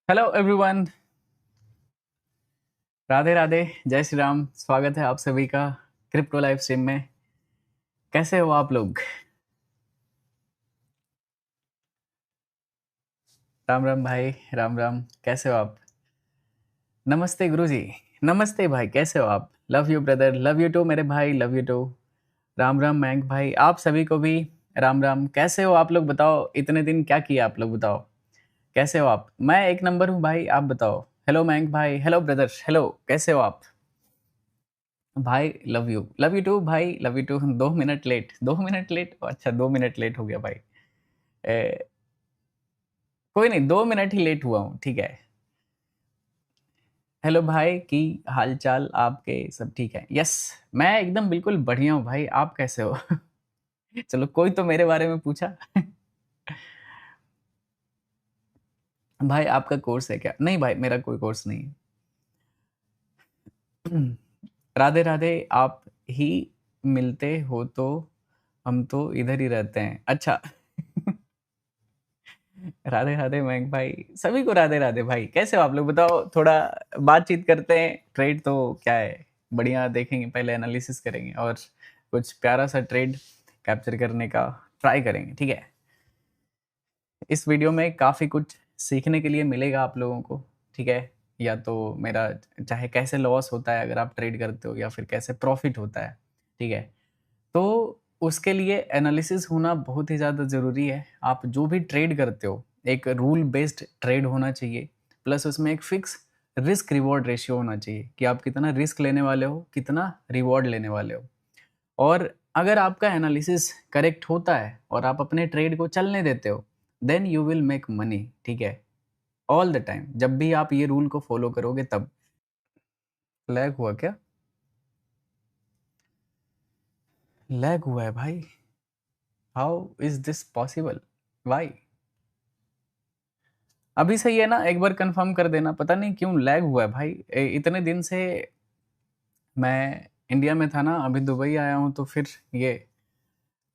Hello everyone. Radhe Radhe, जय श्री राम। स्वागत है आप सभी का क्रिप्टो लाइव स्ट्रीम में। कैसे हो आप लोग? राम राम भाई, राम राम। कैसे हो आप? नमस्ते गुरुजी। नमस्ते भाई, कैसे हो आप? Love you brother, love you too मेरे भाई, love you too. Ram Ram Mayank भाई, आप सभी को भी राम राम। कैसे हो आप लोग? बताओ, इतने दिन क्या किया आप लोग? बताओ कैसे हो आप? मैं एक नंबर हूँ भाई, आप बताओ। हेलो मयंक भाई, हेलो ब्रदर, हेलो, कैसे हो आप? भाई लव यू टू भाई, love you too. 2 minute late, 2 minute late, अच्छा 2 मिनट लेट हो गया भाई। ए, कोई नहीं, 2 मिनट ही लेट हुआ हूँ, ठीक है। हेलो भाई, की हाल चाल आपके सब ठीक है? यस, मैं एकदम बिल्कुल बढ़िया हूँ भाई। आप कैसे हो? चलो, कोई तो मेरे बारे में पूछा। भाई आपका कोर्स है क्या? नहीं भाई, मेरा कोई कोर्स नहीं है। राधे राधे। आप ही मिलते हो तो हम तो इधर ही रहते हैं। अच्छा। राधे राधे मयंक भाई, सभी को राधे राधे भाई। कैसे हो आप लोग? बताओ, थोड़ा बातचीत करते हैं। ट्रेड तो क्या है, बढ़िया देखेंगे, पहले एनालिसिस करेंगे और कुछ प्यारा सा ट्रेड कैप्चर करने का ट्राई करेंगे, ठीक है। इस वीडियो में काफ़ी कुछ सीखने के लिए मिलेगा आप लोगों को, ठीक है। या तो मेरा, चाहे कैसे लॉस होता है अगर आप ट्रेड करते हो, या फिर कैसे प्रॉफिट होता है, ठीक है। तो उसके लिए एनालिसिस होना बहुत ही ज़्यादा ज़रूरी है। आप जो भी ट्रेड करते हो, एक रूल बेस्ड ट्रेड होना चाहिए, प्लस उसमें एक फिक्स रिस्क रिवॉर्ड रेशियो होना चाहिए कि आप कितना रिस्क लेने वाले हो, कितना रिवॉर्ड लेने वाले हो। और अगर आपका एनालिसिस करेक्ट होता है और आप अपने ट्रेड को चलने देते हो, then you will make money, ठीक है। ऑल द टाइम, जब भी आप ये रूल को फॉलो करोगे तब। लैग हुआ क्या? लैग हुआ है भाई? How is this possible? Why? अभी सही है ना? एक बार कंफर्म कर देना। पता नहीं क्यों लैग हुआ है भाई। इतने दिन से मैं इंडिया में था ना, अभी दुबई आया हूँ, तो फिर ये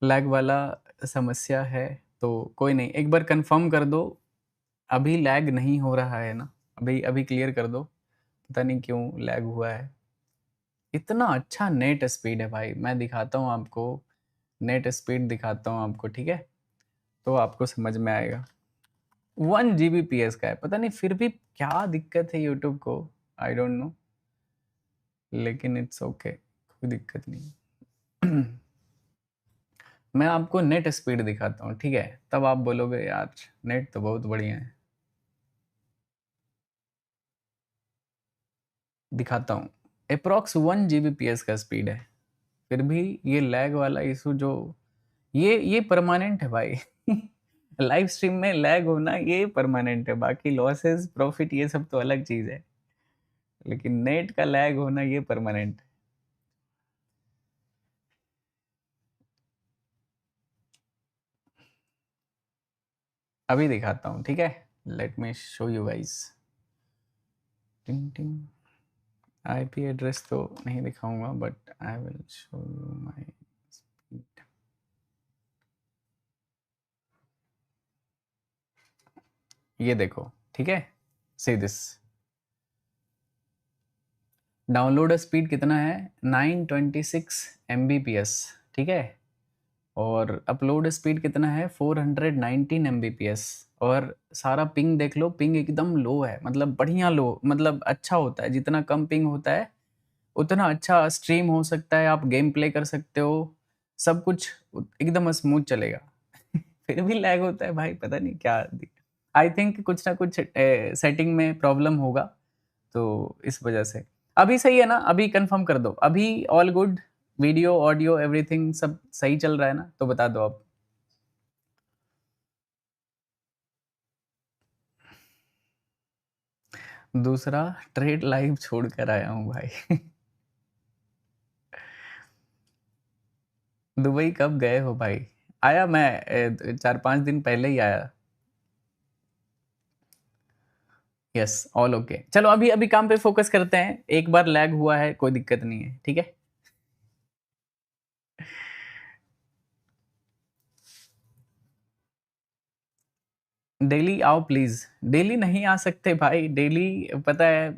लैग वाला समस्या है। तो कोई नहीं, एक बार कंफर्म कर दो। अभी लैग नहीं हो रहा है ना? अभी अभी क्लियर कर दो। पता नहीं क्यों लैग हुआ है। इतना अच्छा नेट स्पीड है भाई, मैं दिखाता हूँ आपको। नेट स्पीड दिखाता हूँ आपको, ठीक है। तो आपको समझ में आएगा। 1 Gbps का है, पता नहीं फिर भी क्या दिक्कत है यूट्यूब को। आई डोंट नो, लेकिन इट्स ओके, कोई दिक्कत नहीं। मैं आपको नेट स्पीड दिखाता हूँ, ठीक है। तब आप बोलोगे यार नेट तो बहुत बढ़िया है। दिखाता हूँ। अप्रॉक्स 1 Gbps का स्पीड है। फिर भी ये लैग वाला इशू जो, ये परमानेंट है भाई। लाइव स्ट्रीम में लैग होना ये परमानेंट है। बाकी लॉसेस प्रॉफिट ये सब तो अलग चीज है, लेकिन नेट का लैग होना ये परमानेंट है। अभी दिखाता हूँ, ठीक है। Let me show you guys. टिंग टिंग। आईपी एड्रेस तो नहीं दिखाऊंगा, but I will show you my speed. ये देखो, ठीक है। See this. डाउनलोड स्पीड कितना है? 926 Mbps, ठीक है। और अपलोड स्पीड कितना है? 419 Mbps। और सारा पिंग देख लो, पिंग एकदम लो है, मतलब बढ़िया लो, मतलब अच्छा होता है। जितना कम पिंग होता है उतना अच्छा स्ट्रीम हो सकता है, आप गेम प्ले कर सकते हो, सब कुछ एकदम स्मूथ चलेगा। फिर भी लैग होता है भाई, पता नहीं क्या। आई थिंक कुछ ना कुछ सेटिंग में प्रॉब्लम होगा, तो इस वजह से। अभी सही है ना? अभी कंफर्म कर दो। अभी all good? Video audio everything सब सही चल रहा है ना? तो बता दो आप। दूसरा ट्रेड लाइव छोड़ कर आया हूँ भाई। दुबई कब गए हो भाई? आया मैं 4-5 दिन पहले ही आया। Yes, all okay. चलो अभी अभी काम पे फोकस करते हैं। एक बार लैग हुआ है, कोई दिक्कत नहीं है, ठीक है। डेली आओ प्लीज। डेली नहीं आ सकते भाई, डेली पता है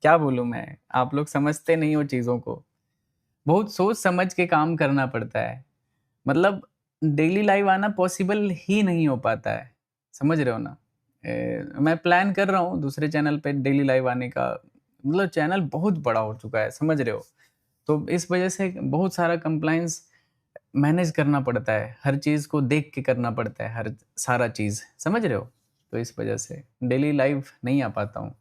क्या बोलूं मैं, आप लोग समझते नहीं हो चीजों को। बहुत सोच समझ के काम करना पड़ता है। मतलब डेली लाइव आना पॉसिबल ही नहीं हो पाता है, समझ रहे हो ना। मैं प्लान कर रहा हूँ दूसरे चैनल पे डेली लाइव आने का, मतलब चैनल बहुत बड़ा हो चुका है, समझ रहे हो। तो इस वजह से बहुत सारा कंप्लाइंस मैनेज करना पड़ता है, हर चीज़ को देख के करना पड़ता है, हर सारा चीज़, समझ रहे हो। तो इस वजह से डेली लाइव नहीं आ पाता हूँ।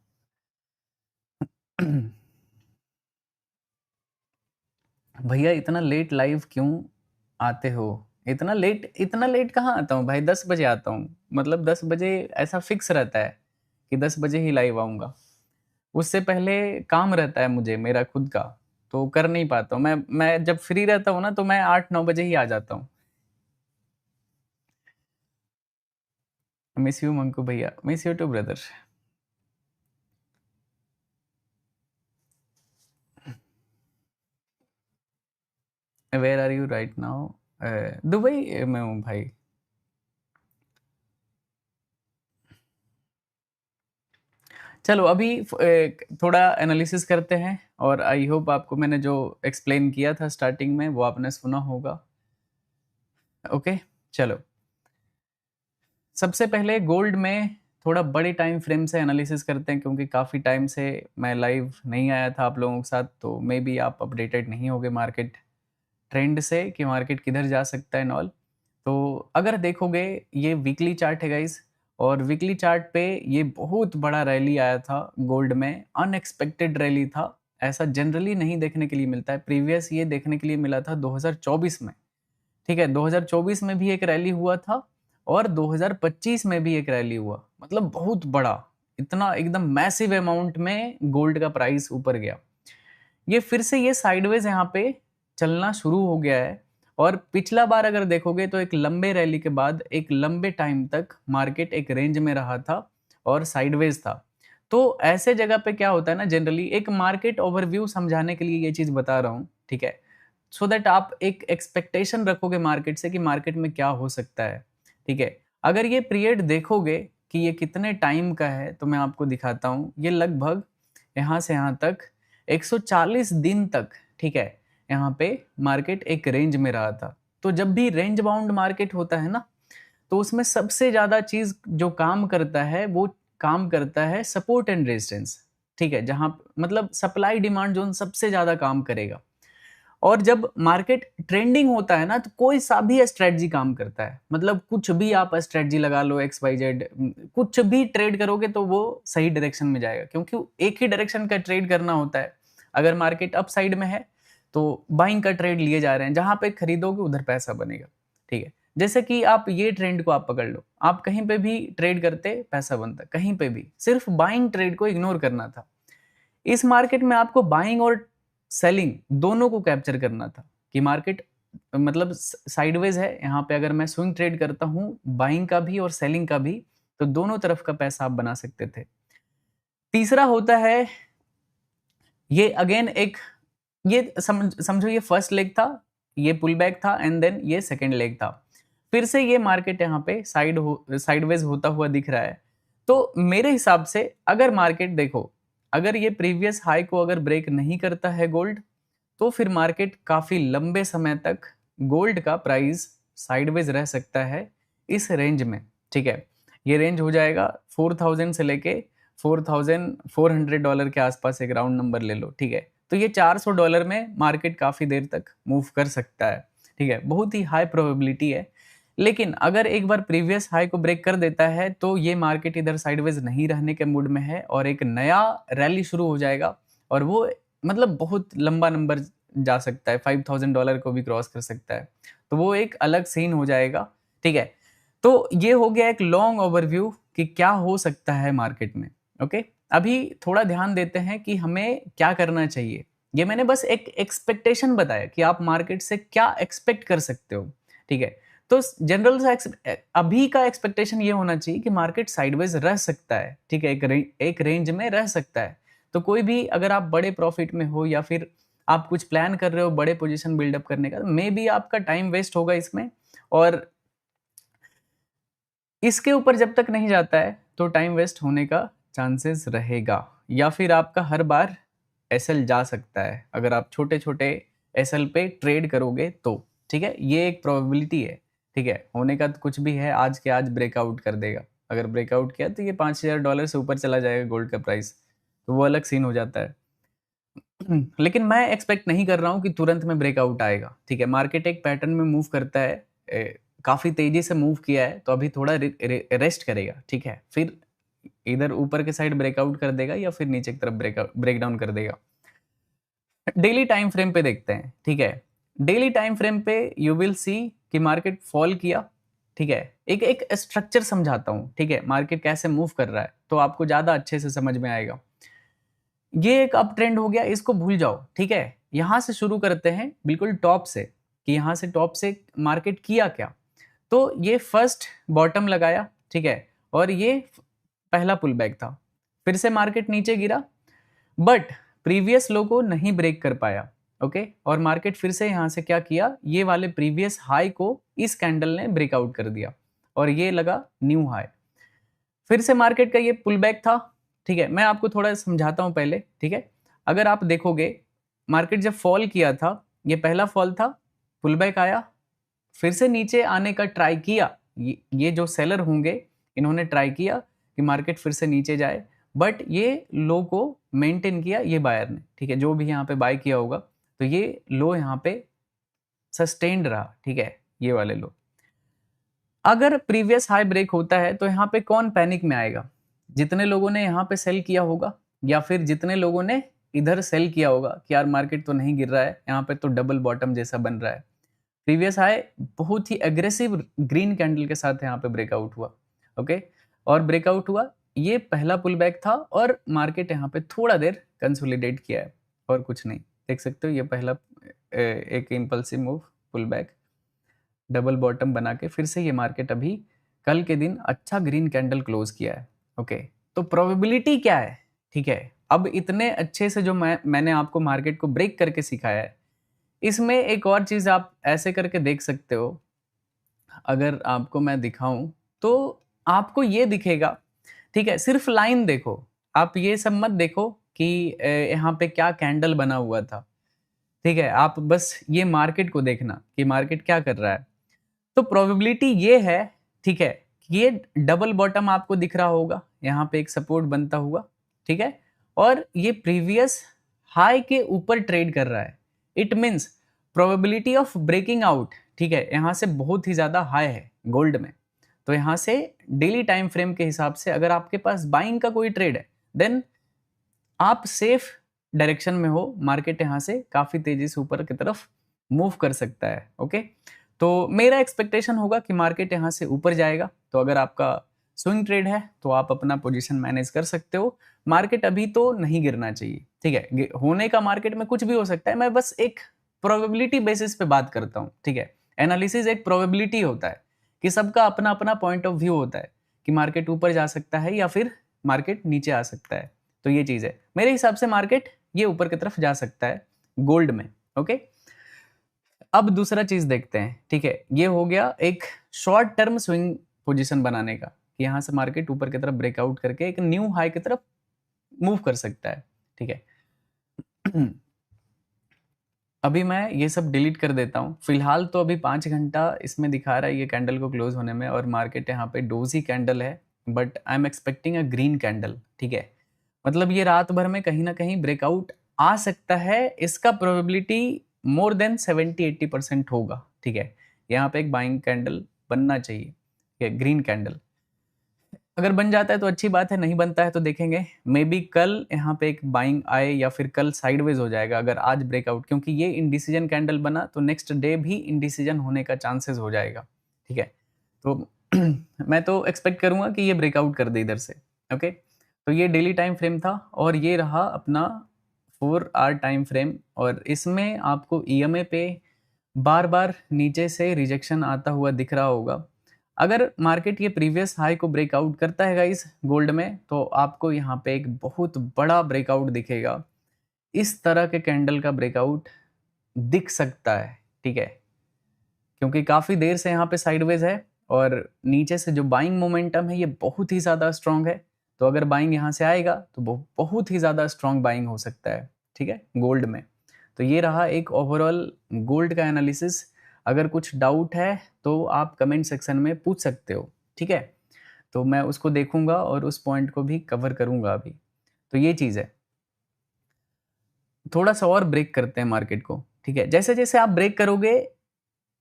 भैया इतना लेट लाइव क्यों आते हो? इतना लेट कहाँ आता हूँ भाई, 10 बजे आता हूँ। मतलब 10 बजे ऐसा फिक्स रहता है कि 10 बजे ही लाइव आऊँगा। उससे पहले काम रहता है मुझे मेरा खुद का, तो कर नहीं पाता हूँ। मैं जब फ्री रहता हूँ ना तो मैं 8-9 बजे ही आ जाता हूँ। मिस यू मंकू भैया, miss you too brother. Where are you right now? Dubai में हूँ भाई। चलो अभी थोड़ा एनालिसिस करते हैं, और आई होप आपको मैंने जो एक्सप्लेन किया था स्टार्टिंग में वो आपने सुना होगा। ओके चलो, सबसे पहले गोल्ड में थोड़ा बड़े टाइम फ्रेम से एनालिसिस करते हैं, क्योंकि काफ़ी टाइम से मैं लाइव नहीं आया था आप लोगों के साथ, तो मे बी आप अपडेटेड नहीं होगे मार्केट ट्रेंड से कि मार्केट किधर जा सकता है नॉल। तो अगर देखोगे ये वीकली चार्ट है गाइस, और वीकली चार्ट पे ये बहुत बड़ा रैली आया था गोल्ड में, अनएक्सपेक्टेड रैली था। ऐसा जनरली नहीं देखने के लिए मिलता है। प्रीवियस ये देखने के लिए मिला था 2024 में, ठीक है। 2024 में भी एक रैली हुआ था, और 2025 में भी एक रैली हुआ, मतलब बहुत बड़ा, इतना एकदम मैसिव अमाउंट में गोल्ड का प्राइस ऊपर गया। ये फिर से ये साइडवेज यहाँ पे चलना शुरू हो गया है। और पिछला बार अगर देखोगे तो एक लंबे रैली के बाद एक लंबे टाइम तक मार्केट एक रेंज में रहा था और साइडवेज था। तो ऐसे जगह पे क्या होता है ना, जनरली एक मार्केट ओवरव्यू समझाने के लिए ये चीज बता रहा हूँ, ठीक है। सो दैट आप एक एक्सपेक्टेशन रखोगे मार्केट से कि मार्केट में क्या हो सकता है, ठीक है। अगर ये पीरियड देखोगे कि ये कितने टाइम का है, तो मैं आपको दिखाता हूँ। ये लगभग यहाँ से यहाँ तक 140 दिन तक, ठीक है, यहाँ पे मार्केट एक रेंज में रहा था। तो जब भी रेंज बाउंड मार्केट होता है ना, तो उसमें सबसे ज्यादा चीज जो काम करता है वो काम करता है सपोर्ट एंड रेजिस्टेंस, ठीक है। जहां मतलब सप्लाई डिमांड जोन सबसे ज्यादा काम करेगा। और जब मार्केट ट्रेंडिंग होता है ना, तो कोई सा भी स्ट्रेटजी काम करता है। मतलब कुछ भी आप स्ट्रेटजी लगा लो, XYZ कुछ भी ट्रेड करोगे तो वो सही डायरेक्शन में जाएगा, क्योंकि एक ही डायरेक्शन का ट्रेड करना होता है। अगर मार्केट अप साइड में है तो बाइंग का ट्रेड लिए जा रहे हैं, जहां पे खरीदोगे उधर पैसा बनेगा, ठीक है। जैसे कि आप ये ट्रेंड को आप पकड़ लो, आप कहीं पे भी ट्रेड करते पैसा बनता, कहीं पे भी, सिर्फ बाइंग ट्रेड को इग्नोर करना था। इस मार्केट में आपको बाइंग और सेलिंग दोनों को कैप्चर करना था, कि मार्केट मतलब साइडवेज है यहाँ पे। अगर मैं स्विंग ट्रेड करता हूँ बाइंग का भी और सेलिंग का भी, तो दोनों तरफ का पैसा आप बना सकते थे। तीसरा होता है ये अगेन एक, ये समझो ये फर्स्ट लेग था, ये पुल बैक था, एंड देन ये सेकेंड लेग था। फिर से ये मार्केट यहाँ पे साइडवेज होता हुआ दिख रहा है। तो मेरे हिसाब से अगर मार्केट देखो, अगर ये प्रीवियस हाई को अगर ब्रेक नहीं करता है गोल्ड, तो फिर मार्केट काफी लंबे समय तक गोल्ड का प्राइस साइडवेज रह सकता है इस रेंज में, ठीक है। ये रेंज हो जाएगा 4000 से लेके $4400 के आसपास, एक राउंड नंबर ले लो, ठीक है। तो ये $400 में मार्केट काफी देर तक मूव कर सकता है, ठीक है। बहुत ही हाई प्रोबेबिलिटी है। लेकिन अगर एक बार प्रीवियस हाई को ब्रेक कर देता है, तो ये मार्केट इधर साइडवेज नहीं रहने के मूड में है, और एक नया रैली शुरू हो जाएगा। और वो मतलब बहुत लंबा नंबर जा सकता है, $5000 को भी क्रॉस कर सकता है। तो वो एक अलग सीन हो जाएगा, ठीक है। तो ये हो गया एक लॉन्ग ओवरव्यू कि क्या हो सकता है मार्केट में। ओके, अभी थोड़ा ध्यान देते हैं कि हमें क्या करना चाहिए। ये मैंने बस एक एक्सपेक्टेशन बताया कि आप मार्केट से क्या एक्सपेक्ट कर सकते हो, ठीक है। तो जनरल सा अभी का एक्सपेक्टेशन ये होना चाहिए कि मार्केट साइडवेज रह सकता है, ठीक है, एक रेंज में रह सकता है। तो कोई भी अगर आप बड़े प्रॉफिट में हो, या फिर आप कुछ प्लान कर रहे हो बड़े पोजीशन बिल्डअप करने का, मे बी आपका टाइम वेस्ट होगा इसमें। और इसके ऊपर जब तक नहीं जाता है तो टाइम वेस्ट होने का चांसेस रहेगा, या फिर आपका हर बार एसएल जा सकता है अगर आप छोटे छोटे एसएल पे ट्रेड करोगे तो। ठीक है, ये एक प्रोबेबिलिटी है। ठीक है, होने का तो कुछ भी है, आज के आज ब्रेकआउट कर देगा। अगर ब्रेकआउट किया तो ये $5000 से ऊपर चला जाएगा गोल्ड का प्राइस, तो वो अलग सीन हो जाता है। लेकिन मैं एक्सपेक्ट नहीं कर रहा हूँ कि तुरंत में ब्रेकआउट आएगा। ठीक है, मार्केट एक पैटर्न में मूव करता है, काफ़ी तेज़ी से मूव किया है तो अभी थोड़ा रेस्ट करेगा। ठीक है, फिर इधर ऊपर के साइड ब्रेकआउट कर देगा या फिर नीचे की तरफ ब्रेकडाउन कर देगा। डेली टाइम फ्रेम पे देखते हैं। ठीक है, डेली टाइम फ्रेम पे यू विल सी कि मार्केट फॉल किया। ठीक है, एक एक स्ट्रक्चर समझाता हूँ। ठीक है, मार्केट कैसे मूव कर रहा है तो आपको ज़्यादा अच्छे से समझ में आएगा। ये एक अप ट्रेंड हो गया, इसको भूल जाओ। ठीक है, यहां से शुरू करते हैं बिल्कुल टॉप से, कि यहां से टॉप से मार्केट किया क्या। तो ये फर्स्ट बॉटम लगाया। ठीक है, और ये पहला पुल बैक था, फिर से मार्केट नीचे गिरा, बट प्रीवियस लो को नहीं ब्रेक कर पाया। ओके, और मार्केट फिर से यहां से क्या किया, ये वाले प्रीवियस हाई को इस कैंडल ने ब्रेकआउट कर दिया और ये लगा न्यू हाई। फिर से मार्केट का ये पुल बैक था। ठीक है, मैं आपको थोड़ा समझाता हूं पहले। ठीक है, अगर आप देखोगे मार्केट जब फॉल किया था, ये पहला फॉल था, पुल बैक आया, फिर से नीचे आने का ट्राई किया। ये जो सेलर होंगे इन्होंने ट्राई किया कि मार्केट फिर से नीचे जाए, बट ये लो को मेंटेन किया ये बायर ने। ठीक है, जो भी यहाँ पे बाय किया होगा, तो ये लो यहाँ पे सस्टेन्ड रहा। ठीक है, ये वाले लो। अगर प्रीवियस हाई ब्रेक होता है तो यहाँ पे कौन पैनिक में आएगा, जितने लोगों ने यहाँ पे सेल किया होगा या फिर जितने लोगों ने इधर सेल किया होगा कि यार मार्केट तो नहीं गिर रहा है, यहाँ पे तो डबल बॉटम जैसा बन रहा है। प्रीवियस हाई बहुत ही एग्रेसिव ग्रीन कैंडल के साथ यहाँ पे ब्रेकआउट हुआ। ओके, और ब्रेकआउट हुआ, ये पहला पुल बैक था और मार्केट यहाँ पे थोड़ा देर कंसोलिडेट किया है और कुछ नहीं। देख सकते हो ये पहला एक impulsive move pull back, double bottom बना के फिर से ये मार्केट अभी कल के दिन अच्छा ग्रीन कैंडल क्लोज किया है। ओके, तो प्रोबेबिलिटी क्या है। ठीक है, अब इतने अच्छे से जो मैंने आपको मार्केट को ब्रेक करके सिखाया है, इसमें एक और चीज आप ऐसे करके देख सकते हो। अगर आपको मैं दिखाऊं तो आपको ये दिखेगा। ठीक है, सिर्फ लाइन देखो, आप ये सब मत देखो कि यहाँ पे क्या कैंडल बना हुआ था। ठीक है, आप बस ये मार्केट को देखना कि मार्केट क्या कर रहा है। तो प्रोबेबिलिटी ये है। ठीक है, ये डबल बॉटम आपको दिख रहा होगा, यहाँ पे एक सपोर्ट बनता हुआ। ठीक है, और ये प्रीवियस हाई के ऊपर ट्रेड कर रहा है। It means probability of breaking out, ठीक है, यहाँ से बहुत ही ज्यादा हाई है गोल्ड में। तो यहाँ से डेली टाइम फ्रेम के हिसाब से अगर आपके पास बाइंग का कोई ट्रेड है, देन आप सेफ डायरेक्शन में हो। मार्केट यहाँ से काफी तेजी से ऊपर की तरफ मूव कर सकता है। ओके, तो मेरा एक्सपेक्टेशन होगा कि मार्केट यहाँ से ऊपर जाएगा। तो अगर आपका स्विंग ट्रेड है तो आप अपना पोजीशन मैनेज कर सकते हो। मार्केट अभी तो नहीं गिरना चाहिए। ठीक है, होने का मार्केट में कुछ भी हो सकता है, मैं बस एक प्रोबेबिलिटी बेसिस पे बात करता हूँ। ठीक है, एनालिसिस एक प्रोबेबिलिटी होता है कि सबका अपना अपना पॉइंट ऑफ व्यू होता है कि मार्केट ऊपर जा सकता है या फिर मार्केट नीचे आ सकता है। तो ये चीज है, मेरे हिसाब से मार्केट ये ऊपर की तरफ जा सकता है गोल्ड में। ओके, अब दूसरा चीज देखते हैं। ठीक है, ये हो गया एक शॉर्ट टर्म स्विंग पोजीशन बनाने का, कि यहां से मार्केट ऊपर की तरफ ब्रेकआउट करके एक न्यू हाई की तरफ मूव कर सकता है। ठीक है, अभी मैं ये सब डिलीट कर देता हूँ फिलहाल। तो अभी 5 घंटा इसमें दिखा रहा है ये कैंडल को क्लोज होने में, और मार्केट यहाँ पे डोजी कैंडल है, but I am expecting a green candle. ठीक है, मतलब ये रात भर में कहीं ना कहीं ब्रेकआउट आ सकता है, इसका प्रोबेबिलिटी मोर देन 70-80% होगा। ठीक है, यहाँ पे एक बाइंग कैंडल बनना चाहिए। ठीक है, ग्रीन कैंडल अगर बन जाता है तो अच्छी बात है, नहीं बनता है तो देखेंगे मे बी कल यहाँ पे एक बाइंग आए या फिर कल साइडवेज हो जाएगा अगर आज ब्रेकआउट, क्योंकि ये इंडिसीजन कैंडल बना तो नेक्स्ट डे भी इंडिसीजन होने का चांसेस हो जाएगा। ठीक है, तो मैं तो एक्सपेक्ट करूंगा कि ये ब्रेकआउट कर दे इधर से। ओके, तो ये डेली टाइम फ्रेम था और ये रहा अपना 4 आवर टाइम फ्रेम, और इसमें आपको ईएमए पे बार बार नीचे से रिजेक्शन आता हुआ दिख रहा होगा। अगर मार्केट ये प्रीवियस हाई को ब्रेकआउट करता है गाइस गोल्ड में, तो आपको यहाँ पे एक बहुत बड़ा ब्रेकआउट दिखेगा। इस तरह के कैंडल का ब्रेकआउट दिख सकता है। ठीक है, क्योंकि काफी देर से यहाँ पे साइडवेज है और नीचे से जो बाइंग मोमेंटम है ये बहुत ही ज़्यादा स्ट्रांग है। तो अगर बाइंग यहाँ से आएगा तो बहुत ही ज़्यादा स्ट्रांग बाइंग हो सकता है, ठीक है, गोल्ड में। तो ये रहा एक ओवरऑल गोल्ड का एनालिसिस। अगर कुछ डाउट है तो आप कमेंट सेक्शन में पूछ सकते हो, ठीक है। तो मैं उसको देखूंगा और उस पॉइंट को भी कवर करूंगा अभी। तो ये चीज़ है। थोड़ा सा और ब्रेक करते हैं मार्केट को, ठीक है। जैसे जैसे आप ब्रेक करोगे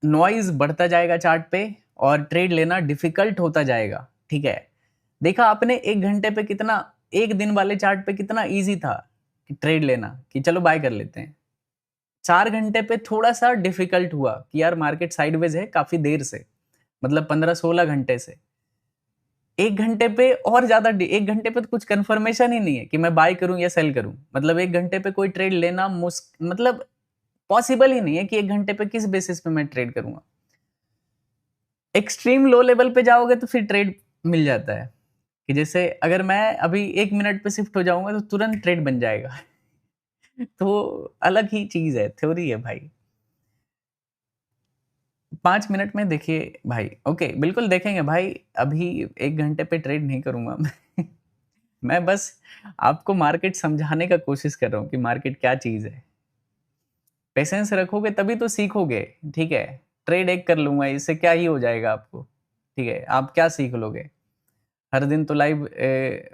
नॉइज बढ़ता जाएगा चार्ट पे और ट्रेड लेना डिफिकल्ट होता जाएगा, ठीक है। देखा आपने 1 घंटे पे कितना, एक दिन वाले चार्ट पे कितना इजी था कि ट्रेड लेना, कि चलो बाय कर लेते हैं। 4 घंटे पे थोड़ा सा डिफिकल्ट हुआ कि यार मार्केट साइडवेज है काफी देर से, मतलब 15-16 घंटे से। 1 घंटे पे और ज्यादा, 1 घंटे पे तो कुछ कंफर्मेशन ही नहीं है कि मैं बाय करूं या सेल करूं। मतलब 1 घंटे पे कोई ट्रेड लेना मतलब पॉसिबल ही नहीं है कि 1 घंटे पे किस बेसिस पे मैं ट्रेड करूंगा। एक्सट्रीम लो लेवल पे जाओगे तो फिर ट्रेड मिल जाता है कि जैसे अगर मैं अभी 1 मिनट पे शिफ्ट हो जाऊंगा तो तुरंत ट्रेड बन जाएगा। तो अलग ही चीज है, थ्योरी है भाई। 5 मिनट में देखिए भाई। ओके, बिल्कुल देखेंगे भाई। अभी 1 घंटे पे ट्रेड नहीं करूंगा मैं। मैं बस आपको मार्केट समझाने का कोशिश कर रहा हूँ कि मार्केट क्या चीज है। पेशेंस रखोगे तभी तो सीखोगे, ठीक है। ट्रेड एक कर लूंगा इससे क्या ही हो जाएगा आपको, ठीक है। आप क्या सीख लोगे? हर दिन तो लाइव,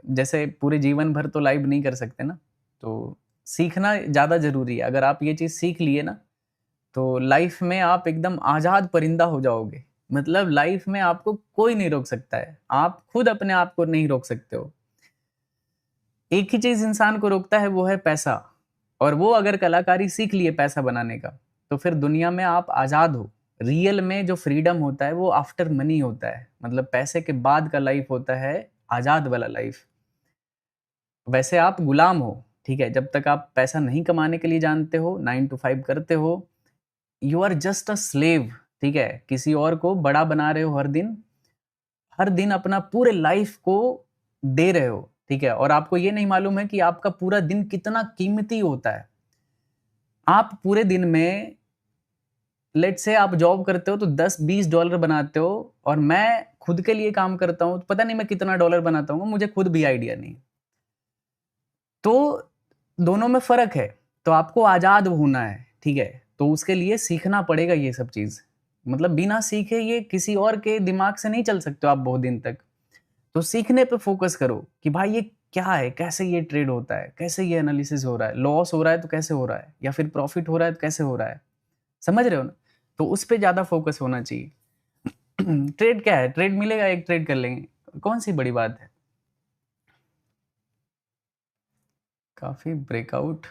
जैसे पूरे जीवन भर तो लाइव नहीं कर सकते ना। तो सीखना ज़्यादा ज़रूरी है। अगर आप ये चीज़ सीख लिए ना तो लाइफ में आप एकदम आज़ाद परिंदा हो जाओगे। मतलब लाइफ में आपको कोई नहीं रोक सकता है, आप खुद अपने आप को नहीं रोक सकते हो। एक ही चीज़ इंसान को रोकता है, वो है पैसा। और वो अगर कलाकारी सीख लिए पैसा बनाने का तो फिर दुनिया में आप आज़ाद हो। रियल में जो फ्रीडम होता है वो आफ्टर मनी होता है, मतलब पैसे के बाद का लाइफ होता है आज़ाद वाला लाइफ। वैसे आप गुलाम हो, ठीक है। जब तक आप पैसा नहीं कमाने के लिए जानते हो, 9 to 5 करते हो, you are just a slave, ठीक है। किसी और को बड़ा बना रहे हो, हर दिन अपना पूरे लाइफ को दे रहे हो, ठीक है। और आपको ये नहीं मालूम है कि आपका पूरा दिन कितना कीमती होता है। आप पूरे दिन में, लेट से आप जॉब करते हो तो $10-20 बनाते हो, और मैं खुद के लिए काम करता हूँ तो पता नहीं मैं कितना डॉलर बनाता हूँ, मुझे खुद भी आइडिया नहीं। तो दोनों में फर्क है। तो आपको आजाद होना है, ठीक है। तो उसके लिए सीखना पड़ेगा ये सब चीज। मतलब बिना सीखे ये किसी और के दिमाग से नहीं चल सकते हो आप बहुत दिन तक। तो सीखने पे फोकस करो कि भाई ये क्या है, कैसे ये ट्रेड होता है, कैसे ये एनालिसिस हो रहा है, लॉस हो रहा है तो कैसे हो रहा है, या फिर प्रॉफिट हो रहा है तो कैसे हो रहा है। समझ रहे हो ना? तो उस पर ज्यादा फोकस होना चाहिए। ट्रेड क्या है, ट्रेड मिलेगा, एक ट्रेड कर लेंगे, कौन सी बड़ी बात है। काफी ब्रेकआउट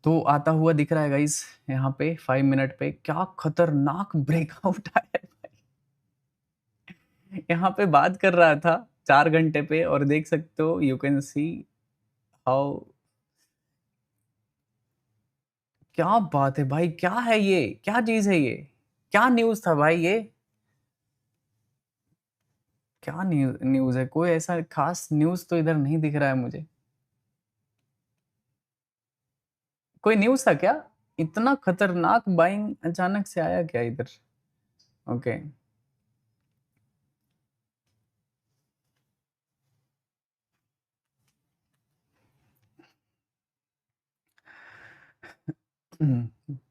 तो आता हुआ दिख रहा है गाइस। यहाँ पे 5 मिनट पे क्या खतरनाक ब्रेकआउट आया है भाई। यहाँ पे बात कर रहा था 4 घंटे पे, और देख सकते हो, यू कैन सी हाउ। क्या बात है भाई, क्या है ये, क्या चीज है ये, क्या न्यूज था भाई ये, क्या न्यूज है? कोई ऐसा खास न्यूज तो इधर नहीं दिख रहा है मुझे। कोई न्यूज था क्या? इतना खतरनाक बाइंग अचानक से आया क्या इधर? Okay.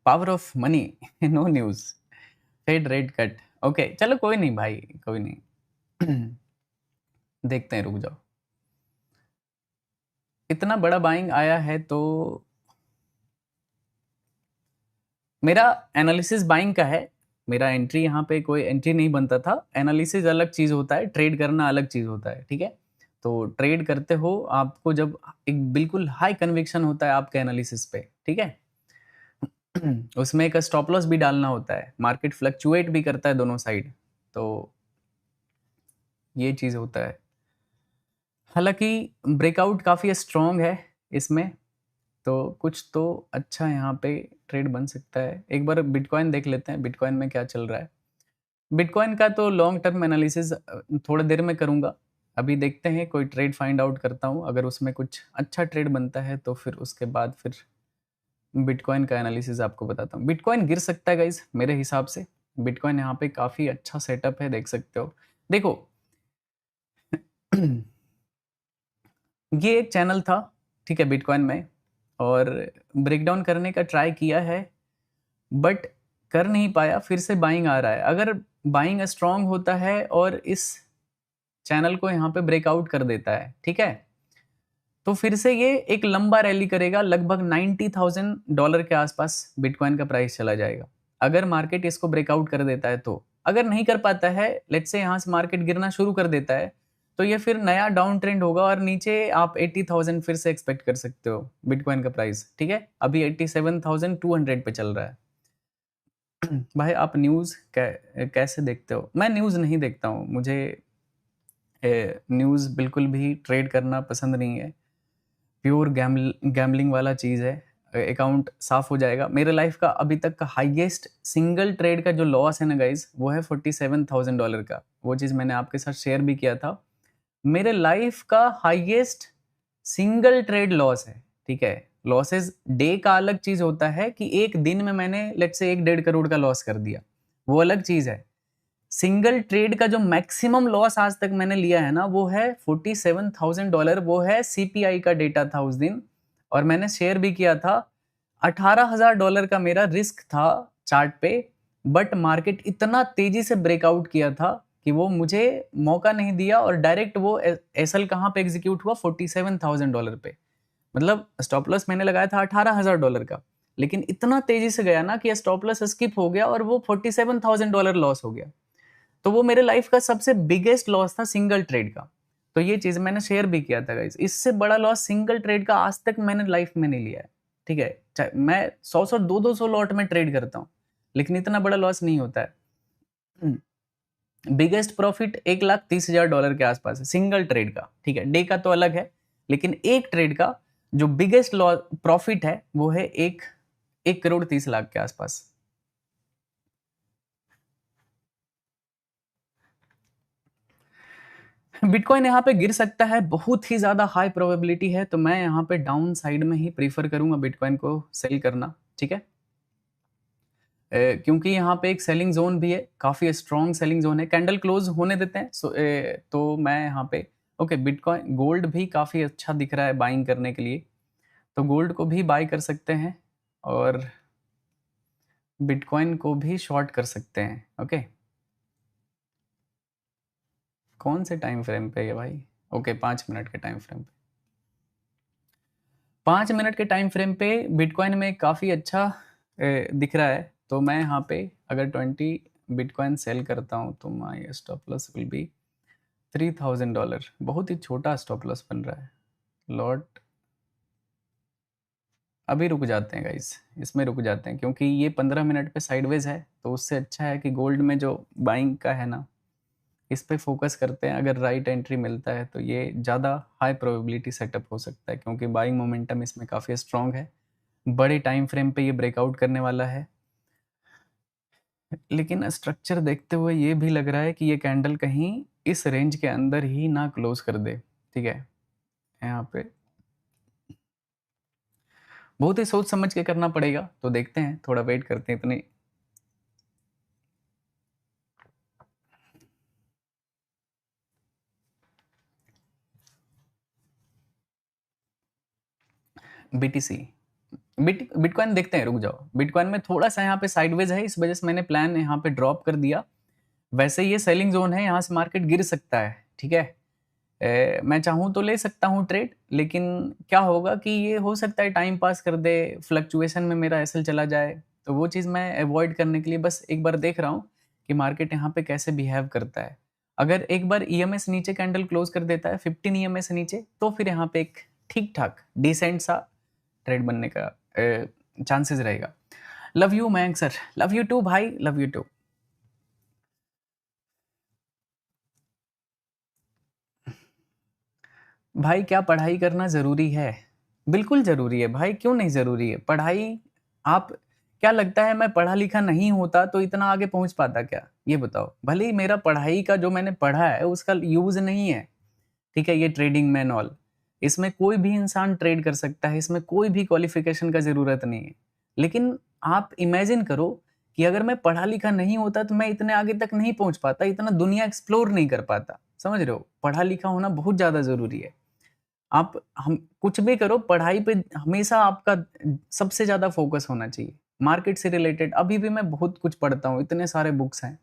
Power of money, no news, Fed rate cut. Okay चलो, कोई नहीं भाई, कोई नहीं। देखते हैं, रुक जाओ। इतना बड़ा बाइंग आया है तो मेरा एनालिसिस बाइंग का है। मेरा एंट्री यहाँ पे कोई एंट्री नहीं बनता था। एनालिसिस अलग चीज होता है, ट्रेड करना अलग चीज होता है, ठीक है। तो ट्रेड करते हो आपको जब एक बिल्कुल हाई कन्विक्शन होता है आपके एनालिसिस पे, ठीक है। उसमें एक स्टॉप लॉस भी डालना होता है, मार्केट फ्लक्चुएट भी करता है दोनों साइड। तो ये चीज होता है। हालांकि ब्रेकआउट काफी स्ट्रांग है इसमें, तो कुछ तो अच्छा यहाँ पे ट्रेड बन सकता है। एक बार बिटकॉइन देख लेते हैं, बिटकॉइन में क्या चल रहा है। बिटकॉइन का तो लॉन्ग टर्म एनालिसिस थोड़ी देर में करूंगा। अभी देखते हैं, कोई ट्रेड फाइंड आउट करता हूँ, अगर उसमें कुछ अच्छा ट्रेड बनता है तो फिर उसके बाद फिर बिटकॉइन का एनालिसिस आपको बताता हूँ। बिटकॉइन गिर सकता है गाइज मेरे हिसाब से, बिटकॉइन यहाँ पे काफ़ी अच्छा सेटअप है, देख सकते हो। देखो ये एक चैनल था, ठीक है, बिटकॉइन में, और ब्रेकडाउन करने का ट्राई किया है बट कर नहीं पाया, फिर से बाइंग आ रहा है। अगर बाइंग स्ट्रांग होता है और इस चैनल को यहाँ पे ब्रेकआउट कर देता है, ठीक है, तो फिर से ये एक लंबा रैली करेगा, लगभग $90,000 के आसपास बिटकॉइन का प्राइस चला जाएगा अगर मार्केट इसको ब्रेकआउट कर देता है। तो अगर नहीं कर पाता है, लेट्स से यहाँ से मार्केट गिरना शुरू कर देता है, तो ये फिर नया डाउन ट्रेंड होगा और नीचे आप 80,000 फिर से एक्सपेक्ट कर सकते हो बिटकॉइन का प्राइस, ठीक है। अभी 87,200 पे चल रहा है। भाई आप न्यूज़ कैसे देखते हो? मैं न्यूज़ नहीं देखता हूँ, मुझे न्यूज़ बिल्कुल भी ट्रेड करना पसंद नहीं है। प्योर गैम्बलिंग वाला चीज़ है। अकाउंट साफ हो जाएगा। मेरे लाइफ का अभी तक का हाईएस्ट सिंगल ट्रेड का जो लॉस है ना गाइज, वो है $47,000 का। वो चीज़ मैंने आपके साथ शेयर भी किया था। मेरे लाइफ का हाईएस्ट सिंगल ट्रेड लॉस है, ठीक है। लॉसेस डे का अलग चीज़ होता है कि एक दिन में मैंने लेट्स से 1-1.5 करोड़ का लॉस कर दिया, वो अलग चीज़ है। सिंगल ट्रेड का जो मैक्सिमम लॉस आज तक मैंने लिया है ना, वो है $47,000। वो है सीपीआई का डेटा था उस दिन, और मैंने शेयर भी किया था। $18,000 का मेरा रिस्क था चार्ट पे, बट मार्केट इतना तेजी से ब्रेकआउट किया था कि वो मुझे मौका नहीं दिया, और डायरेक्ट वो एसएल कहाँ पे एग्जीक्यूट हुआ? $47,000 पे। मतलब स्टॉप लॉस मैंने लगाया था $18,000 का, लेकिन इतना तेजी से गया ना कि स्टॉप लॉस स्किप हो गया और वो $47,000 लॉस हो गया। तो वो मेरे लाइफ का सबसे बिगेस्ट लॉस था सिंगल ट्रेड का। तो ये चीज मैंने शेयर भी किया था गाइस। इससे बड़ा लॉस सिंगल ट्रेड का आज तक मैंने लाइफ में नहीं लिया है, ठीक है। मैं 100 200 लॉट में ट्रेड करता हूँ, लेकिन इतना बड़ा लॉस नहीं होता है। बिगेस्ट प्रॉफिट $1,30,000 के आसपास है सिंगल ट्रेड का, ठीक है। डे का तो अलग है, लेकिन एक ट्रेड का जो बिगेस्ट प्रॉफिट है वो है 1,30,00,000 के आसपास। बिटकॉइन यहाँ पे गिर सकता है, बहुत ही ज़्यादा हाई प्रोबेबिलिटी है, तो मैं यहाँ पे डाउन साइड में ही प्रीफर करूँगा बिटकॉइन को सेल करना, ठीक है। क्योंकि यहाँ पे एक सेलिंग जोन भी है, काफ़ी स्ट्रॉन्ग सेलिंग जोन है। कैंडल क्लोज होने देते हैं। तो मैं यहाँ पे ओके, बिटकॉइन गोल्ड भी काफ़ी अच्छा दिख रहा है बाइंग करने के लिए, तो गोल्ड को भी बाई कर सकते हैं और बिटकॉइन को भी शॉर्ट कर सकते हैं, ओके। कौन से टाइम फ्रेम पे है भाई? ओके, 5 मिनट के टाइम फ्रेम पे। 5 मिनट के टाइम फ्रेम पे बिटकॉइन में काफ़ी अच्छा दिख रहा है। तो मैं यहाँ पे अगर 20 बिटकॉइन सेल करता हूँ तो माई स्टॉप लॉस विल बी $3,000। बहुत ही छोटा स्टॉप लॉस बन रहा है। लॉट अभी रुक जाते हैं गाइस, इसमें रुक जाते हैं, क्योंकि ये 15 मिनट पे साइडवेज है। तो उससे अच्छा है कि गोल्ड में जो बाइंग का है ना, इस पे फोकस करते हैं। अगर राइट एंट्री मिलता है तो ये ज़्यादा हाई प्रोबेबिलिटी सेटअप हो सकता है, क्योंकि बाइंग मोमेंटम इसमें काफ़ी स्ट्रॉन्ग है। बड़े टाइम फ्रेम पे ये ब्रेकआउट करने वाला है, लेकिन स्ट्रक्चर देखते हुए ये भी लग रहा है कि ये कैंडल कहीं इस रेंज के अंदर ही ना क्लोज कर दे, ठीक है। यहाँ पे बहुत ही सोच समझ के करना पड़ेगा, तो देखते हैं, थोड़ा वेट करते हैं। इतनी बीटीसी बिटकॉइन देखते हैं, रुक जाओ। बिटकॉइन में थोड़ा सा यहाँ पे साइडवेज है, इस वजह से मैंने प्लान यहाँ पे ड्रॉप कर दिया। वैसे ये सेलिंग जोन है, यहाँ से मार्केट गिर सकता है, ठीक है। मैं चाहूँ तो ले सकता हूँ ट्रेड, लेकिन क्या होगा कि ये हो सकता है टाइम पास कर दे, फ्लक्चुएशन में मेरा एसएल चला जाए। तो वो चीज़ मैं अवॉइड करने के लिए बस एक बार देख रहा हूँ कि मार्केट यहाँ पे कैसे बिहेव करता है। अगर एक बार ईएमएस नीचे कैंडल क्लोज कर देता है 15 ईएमएस नीचे, तो फिर यहाँ पे एक ठीक ठाक डिसेंट सा ट्रेड बनने का चांसेस रहेगा। Love you Mayank sir, love you too भाई, लव यू टू। भाई क्या पढ़ाई करना ज़रूरी है? बिल्कुल ज़रूरी है भाई, क्यों नहीं ज़रूरी है पढ़ाई। आप क्या लगता है मैं पढ़ा लिखा नहीं होता तो इतना आगे पहुंच पाता क्या? ये बताओ। भले ही मेरा पढ़ाई का जो मैंने पढ़ा है उसका यूज़ नहीं है, ठीक है, ये ट्रेडिंग में ऑल, इसमें कोई भी इंसान ट्रेड कर सकता है, इसमें कोई भी क्वालिफिकेशन का ज़रूरत नहीं है। लेकिन आप इमेजिन करो कि अगर मैं पढ़ा लिखा नहीं होता तो मैं इतने आगे तक नहीं पहुंच पाता, इतना दुनिया एक्सप्लोर नहीं कर पाता। समझ रहे हो? पढ़ा लिखा होना बहुत ज़्यादा ज़रूरी है। आप हम कुछ भी करो, पढ़ाई पे हमेशा आपका सबसे ज़्यादा फ़ोकस होना चाहिए। मार्केट से रिलेटेड अभी भी मैं बहुत कुछ पढ़ता हूँ, इतने सारे बुक्स हैं।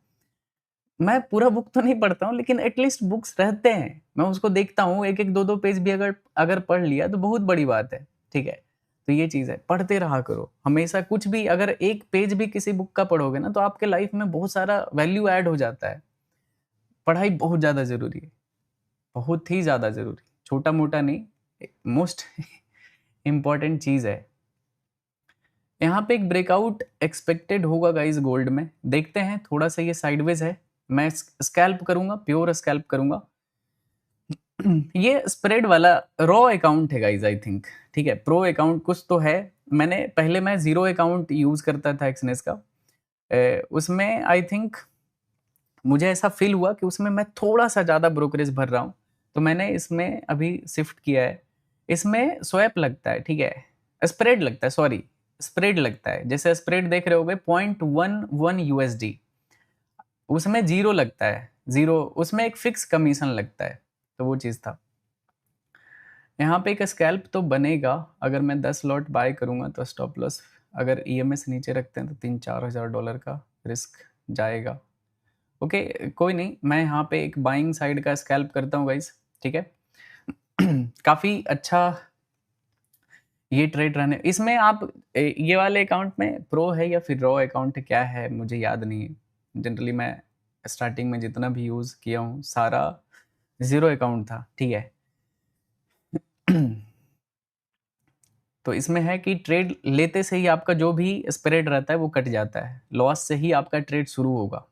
मैं पूरा बुक तो नहीं पढ़ता हूँ, लेकिन एटलीस्ट बुक्स रहते हैं। मैं उसको देखता हूँ, 1-1, 2-2 पेज भी अगर अगर पढ़ लिया तो बहुत बड़ी बात है, ठीक है? तो ये चीज़ है, पढ़ते रहा करो। हमेशा कुछ भी अगर 1 पेज भी किसी बुक का पढ़ोगे ना, तो आपके लाइफ में बहुत सारा वैल्यू ऐड हो जाता है। पढ़ाई बहुत ज़्यादा ज़रूरी है, बहुत ही ज़्यादा ज़रूरी। छोटा-मोटा नहीं, मोस्ट इम्पोर्टेंट चीज़ है। यहाँ पे एक ब्रेकआउट एक्सपेक्टेड होगा गाइस गोल्ड में। देखते हैं, थोड़ा-सा ये साइडवेज है। मैं स्कैल्प करूँगा, प्योर स्कैल्प करूँगा। ये स्प्रेड वाला रॉ अकाउंट है गाइस आई थिंक, ठीक है? प्रो अकाउंट कुछ तो है। मैं ज़ीरो अकाउंट यूज़ करता था एक्सनेस का। उसमें आई थिंक मुझे ऐसा फ़ील हुआ कि उसमें मैं थोड़ा-सा ज़्यादा ब्रोकरेज भर रहा हूँ, तो मैंने इसमें अभी शिफ्ट किया है। इसमें स्वैप लगता है, ठीक है? स्प्रेड लगता है, सॉरी, स्प्रेड लगता है। जैसे स्प्रेड देख रहे होगे 0.11 यूएसडी, उसमें 0 लगता है, 0 उसमें एक फिक्स कमीशन लगता है, तो वो चीज़ था। यहाँ पे एक स्कैल्प तो बनेगा, अगर मैं 10 लॉट बाय करूँगा तो स्टॉप लॉस अगर ईएमए से नीचे रखते हैं तो $3-4 हज़ार का रिस्क जाएगा। ओके, कोई नहीं, मैं यहाँ पे एक बाइंग साइड का स्कैल्प करता हूँ गाइस, ठीक है? काफ़ी अच्छा ये ट्रेड रहने इसमें आप ये वाले अकाउंट में प्रो है या फिर रॉ अकाउंट क्या है मुझे याद नहीं है। जनरली मैं स्टार्टिंग में जितना भी यूज़ किया हूँ सारा ज़ीरो अकाउंट था, ठीक है? तो इसमें है कि ट्रेड लेते से ही आपका जो भी स्प्रेड रहता है वो कट जाता है, लॉस से ही आपका ट्रेड शुरू होगा।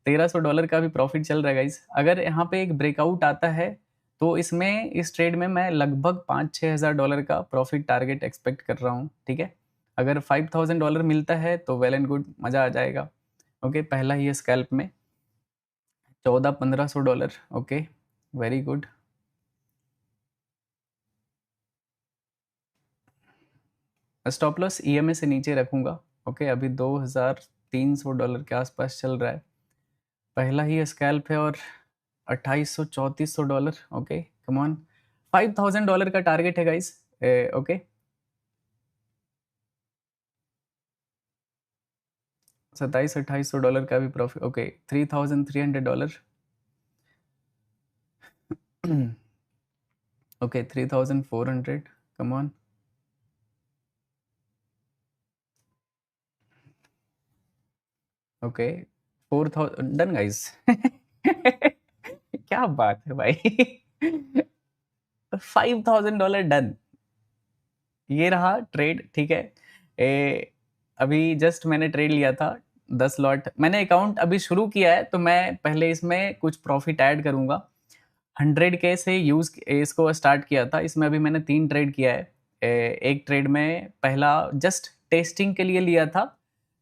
$1300 का भी प्रॉफिट चल रहा है गाइस। अगर यहाँ पे एक ब्रेकआउट आता है तो इसमें इस ट्रेड में मैं लगभग $5-6 हज़ार का प्रॉफिट टारगेट एक्सपेक्ट कर रहा हूँ, ठीक है? अगर $5000 मिलता है तो वेल एंड गुड, मज़ा आ जाएगा। ओके, पहला ही स्कैल्प में $1400-1500, okay, very good. Stop loss EMA से नीचे रखूंगा, ओके। अभी $2300 के आसपास चल रहा है, पहला ही स्कैल्प है और $2800-3400, ओके, कम ऑन। $5000 का टारगेट है गाइस, ओके। $2700-2800 का भी profit, okay. $3300, okay, 3400, come on. Okay, 4000 done guys. क्या बात है भाई। $5000 डन, ये रहा ट्रेड, ठीक है? अभी जस्ट मैंने ट्रेड लिया था 10 लॉट। मैंने अकाउंट अभी शुरू किया है तो मैं पहले इसमें कुछ प्रॉफिट ऐड करूंगा। 100K से यूज इसको स्टार्ट किया था, इसमें अभी मैंने 3 ट्रेड किया है। एक ट्रेड में पहला जस्ट टेस्टिंग के लिए लिया था,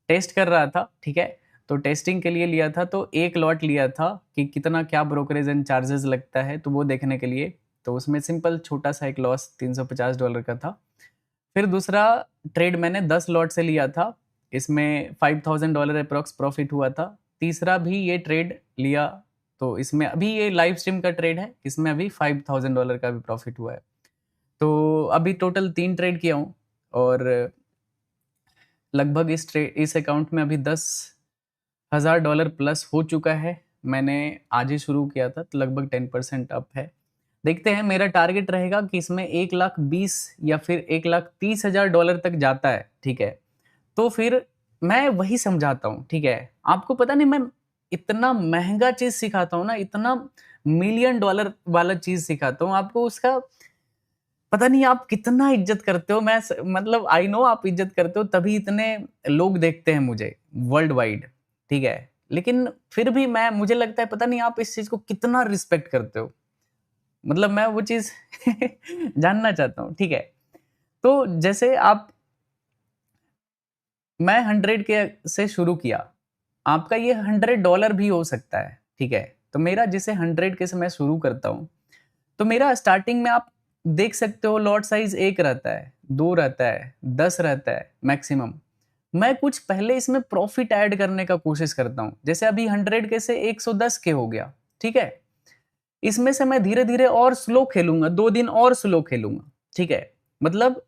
टेस्ट कर रहा था, ठीक है? तो टेस्टिंग के लिए लिया था तो एक लॉट लिया था कि कितना क्या ब्रोकरेज एंड चार्जेस लगता है, तो वो देखने के लिए। तो उसमें सिंपल छोटा सा एक लॉस $350 का था। फिर दूसरा ट्रेड मैंने 10 लॉट से लिया था, इसमें $5000 अप्रॉक्स प्रॉफिट हुआ था। तीसरा भी ये ट्रेड लिया, तो इसमें अभी ये लाइव स्ट्रीम का ट्रेड है, इसमें अभी $5000 का भी प्रॉफिट हुआ है। तो अभी टोटल 3 ट्रेड किया हूँ और लगभग इस अकाउंट में अभी $10,000 प्लस हो चुका है। मैंने आज ही शुरू किया था तो लगभग 10% अप है। देखते हैं, मेरा टारगेट रहेगा कि इसमें 1,20,000 या फिर $1,30,000 तक जाता है, ठीक है? तो फिर मैं वही समझाता हूँ, ठीक है? आपको पता नहीं, मैं इतना महँगा चीज़ सिखाता हूँ ना, इतना मिलियन डॉलर वाला चीज़ सिखाता हूँ, आपको उसका पता नहीं आप कितना इज़्ज़त करते हो। मैं मतलब आई नो आप इज़्ज़त करते हो, तभी इतने लोग देखते हैं मुझे वर्ल्ड वाइड, ठीक है? लेकिन फिर भी मुझे लगता है पता नहीं आप इस चीज़ को कितना रिस्पेक्ट करते हो। मतलब मैं वो चीज़ जानना चाहता हूँ, ठीक है? तो जैसे मैं 100 के से शुरू किया, आपका ये $100 भी हो सकता है, ठीक है? तो मेरा जैसे 100 के से मैं शुरू करता हूँ, तो मेरा स्टार्टिंग में आप देख सकते हो लॉट साइज़ 1 रहता है, 2 रहता है, 10 रहता है मैक्सिमम। मैं कुछ पहले इसमें प्रॉफिट ऐड करने का कोशिश करता हूं। जैसे अभी 100 के से 110 के हो गया, ठीक है। इसमें से मैं धीरे धीरे और स्लो खेलूंगा, 2 दिन और स्लो खेलूंगा, ठीक है। मतलब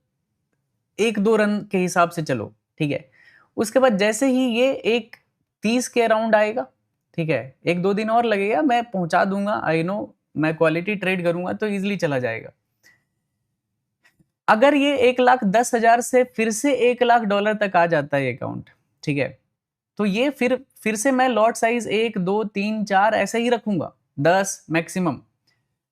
1-2 रन के हिसाब से चलो, ठीक है। उसके बाद जैसे ही ये एक 30 के अराउंड आएगा, ठीक है, 1-2 दिन और लगेगा, मैं पहुंचा दूंगा। आई नो, मैं क्वालिटी ट्रेड करूंगा तो इजिली चला जाएगा। अगर ये 1,10,000 से फिर से $1,00,000 तक आ जाता है अकाउंट, ठीक है, तो ये फिर से मैं लॉट साइज 1, 2, 3, 4 ऐसे ही रखूंगा, 10 मैक्सिमम।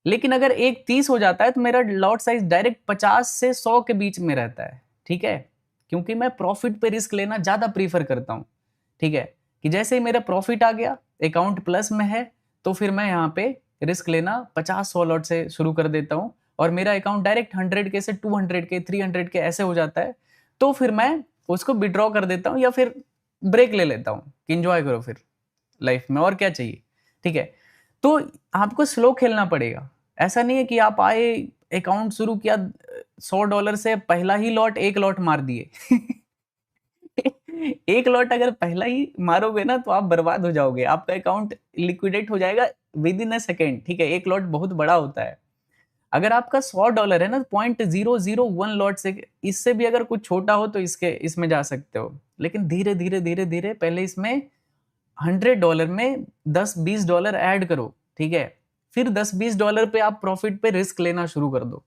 लेकिन अगर 1,30 हो जाता है तो मेरा लॉट साइज डायरेक्ट 50 से 100 के बीच में रहता है, ठीक है। क्योंकि मैं प्रॉफिट पे रिस्क लेना ज्यादा प्रीफर करता हूं, ठीक है। कि जैसे ही मेरा प्रॉफिट आ गया, अकाउंट प्लस में है, तो फिर मैं यहाँ पे रिस्क लेना 50-100 लॉट से शुरू कर देता हूँ, और मेरा अकाउंट डायरेक्ट 100 के से 200 के 300 के ऐसे हो जाता है। तो फिर मैं उसको विड्रॉ कर देता हूँ या फिर ब्रेक ले लेता हूँ कि इंजॉय करो फिर लाइफ में, और क्या चाहिए, ठीक है। तो आपको स्लो खेलना पड़ेगा। ऐसा नहीं है कि आप आए, अकाउंट शुरू किया $100 से, पहला ही लॉट 1 लॉट मार दिए। 1 लॉट अगर पहला ही मारोगे ना तो आप बर्बाद हो जाओगे, आपका अकाउंट लिक्विडेट हो जाएगा विद इन अ सेकेंड, ठीक है। 1 लॉट बहुत बड़ा होता है। अगर आपका $100 है ना, 0.001 लॉट से, इससे भी अगर कुछ छोटा हो तो इसमें जा सकते हो। लेकिन धीरे धीरे धीरे धीरे पहले इसमें $100 में $10-20 ऐड करो, ठीक है। फिर $10-20 पे आप प्रॉफिट पे रिस्क लेना शुरू कर दो।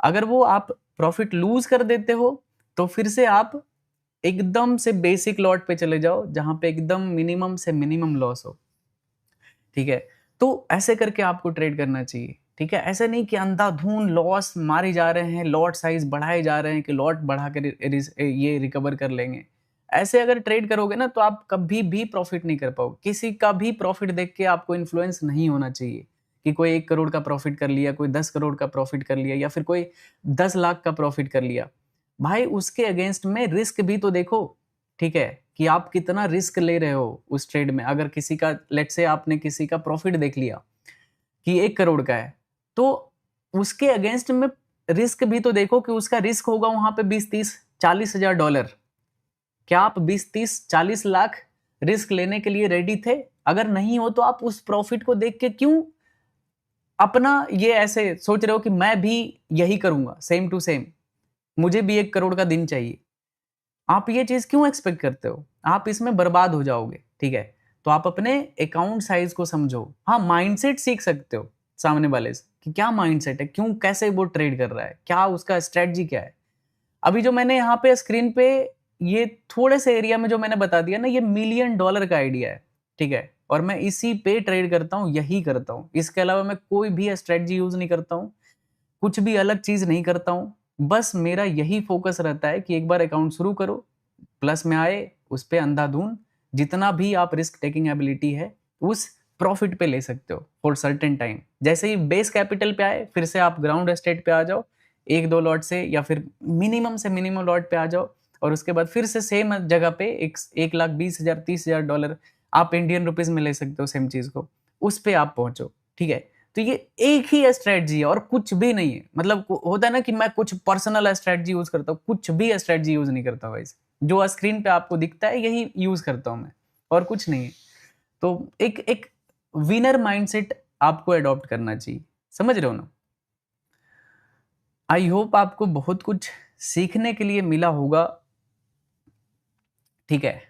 अगर वो आप प्रॉफिट लूज कर देते हो तो फिर से आप एकदम से बेसिक लॉट पे चले जाओ, जहां पे एकदम मिनिमम से मिनिमम लॉस हो, ठीक है। तो ऐसे करके आपको ट्रेड करना चाहिए, ठीक है। ऐसे नहीं कि अंधाधुन लॉस मारे जा रहे हैं, लॉट साइज बढ़ाए जा रहे हैं कि लॉट बढ़ा कर ये रिकवर कर लेंगे। ऐसे अगर ट्रेड करोगे ना तो आप कभी भी प्रॉफिट नहीं कर पाओगे। किसी का भी प्रॉफिट देख के आपको इन्फ्लुएंस नहीं होना चाहिए कि कोई 1 करोड़ का प्रॉफिट कर लिया, कोई 10 करोड़ का प्रॉफिट कर लिया, या फिर कोई 10 लाख का प्रॉफिट कर लिया। भाई उसके अगेंस्ट में रिस्क भी तो देखो, ठीक है, कि आप कितना रिस्क ले रहे हो उस ट्रेड में। अगर किसी का, लेट से आपने किसी का प्रॉफिट देख लिया कि 1 करोड़ का है, तो उसके अगेंस्ट में रिस्क भी तो देखो कि उसका रिस्क होगा वहां पे 20-30-40 हजार डॉलर। क्या आप 20-30-40 लाख रिस्क लेने के लिए रेडी थे? अगर नहीं हो तो आप उस प्रॉफिट को देख के क्यों अपना ये ऐसे सोच रहे हो कि मैं भी यही करूंगा सेम टू सेम, मुझे भी 1 करोड़ का दिन चाहिए। आप ये चीज क्यों एक्सपेक्ट करते हो? आप इसमें बर्बाद हो जाओगे, ठीक है। तो आप अपने अकाउंट साइज को समझो। हाँ, माइंडसेट सीख सकते हो सामने वाले से कि क्या माइंडसेट है, क्यों, कैसे वो ट्रेड कर रहा है, क्या उसका स्ट्रेटजी क्या है। अभी जो मैंने यहाँ पे स्क्रीन पे ये थोड़े से एरिया में जो मैंने बता दिया ना, ये $1,000,000 का आइडिया है, ठीक है। और मैं इसी पे ट्रेड करता हूँ, यही करता हूँ। इसके अलावा मैं कोई भी स्ट्रेटजी यूज नहीं करता हूँ, कुछ भी अलग चीज नहीं करता हूँ। बस मेरा यही फोकस रहता है कि एक बार अकाउंट शुरू करो, प्लस में आए, उस पे अंधाधुन जितना भी आप रिस्क टेकिंग एबिलिटी है उस प्रॉफिट पे ले सकते हो फॉर सर्टेन टाइम। जैसे ही बेस कैपिटल पे आए, फिर से आप ग्राउंड स्टेट पे आ जाओ 1-2 लॉट से, या फिर मिनिमम से मिनिमम लॉट पे आ जाओ, और उसके बाद फिर से सेम जगह पे 1,20,000 $30,000 आप इंडियन रुपीज में ले सकते हो सेम चीज को, उस पे आप पहुंचो, ठीक है। तो ये एक ही स्ट्रेटजी है और कुछ भी नहीं है। मतलब होता है ना कि मैं कुछ पर्सनल स्ट्रेटजी यूज करता हूँ, कुछ भी स्ट्रेटजी यूज नहीं करता भाई। जो स्क्रीन पे आपको दिखता है यही यूज करता हूं मैं, और कुछ नहीं है। तो एक एक विनर माइंडसेट आपको अडॉप्ट करना चाहिए, समझ रहे हो ना। आई होप आपको बहुत कुछ सीखने के लिए मिला होगा, ठीक है।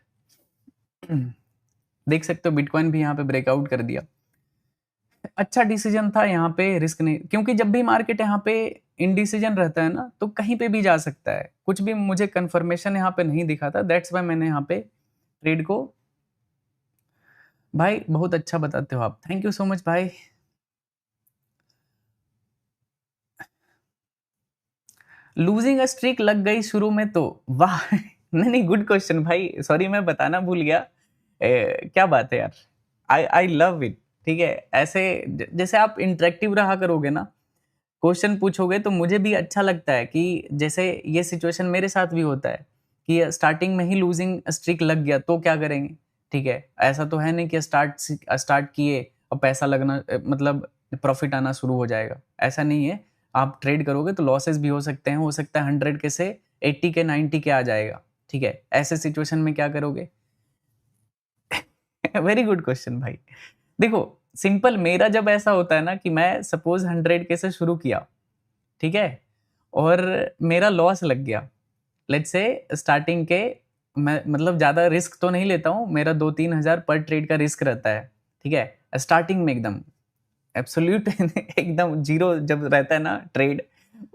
देख सकते हो बिटकॉइन भी यहाँ पे ब्रेकआउट कर दिया। अच्छा डिसीजन था यहाँ पे, रिस्क नहीं, क्योंकि जब भी मार्केट यहाँ पे इनडिसीजन रहता है ना तो कहीं पे भी जा सकता है। कुछ भी मुझे कंफर्मेशन यहाँ पे नहीं दिखा था, दैट्स वाई मैंने यहाँ पे ट्रेड को। भाई बहुत अच्छा बताते हो आप, थैंक यू सो मच भाई। लूजिंग स्ट्रीक लग गई शुरू में तो वाह। नहीं नहीं, गुड क्वेश्चन भाई, सॉरी मैं बताना भूल गया। क्या बात है यार, आई आई लव इट, ठीक है। ऐसे जैसे आप इंटरेक्टिव रहा करोगे ना, क्वेश्चन पूछोगे, तो मुझे भी अच्छा लगता है कि जैसे ये सिचुएशन मेरे साथ भी होता है कि स्टार्टिंग में ही लूजिंग स्ट्रीक लग गया तो क्या करेंगे, ठीक है। ऐसा तो है नहीं कि स्टार्ट किए और पैसा लगना, मतलब प्रॉफिट आना शुरू हो जाएगा, ऐसा नहीं है। आप ट्रेड करोगे तो लॉसेस भी हो सकते हैं, हो सकता है 100 के से 80 के 90 के आ जाएगा, ठीक है, ऐसे सिचुएशन में क्या करोगे? वेरी गुड क्वेश्चन भाई। देखो सिंपल, मेरा जब ऐसा होता है ना कि मैं सपोज 100 के से शुरू किया, ठीक है, और मेरा लॉस लग गया, लेट्स से स्टार्टिंग के, मैं मतलब ज़्यादा रिस्क तो नहीं लेता हूँ, मेरा 2-3 हज़ार पर ट्रेड का रिस्क रहता है, ठीक है, स्टार्टिंग में एकदम एब्सोल्यूट एकदम जीरो जब रहता है ना ट्रेड,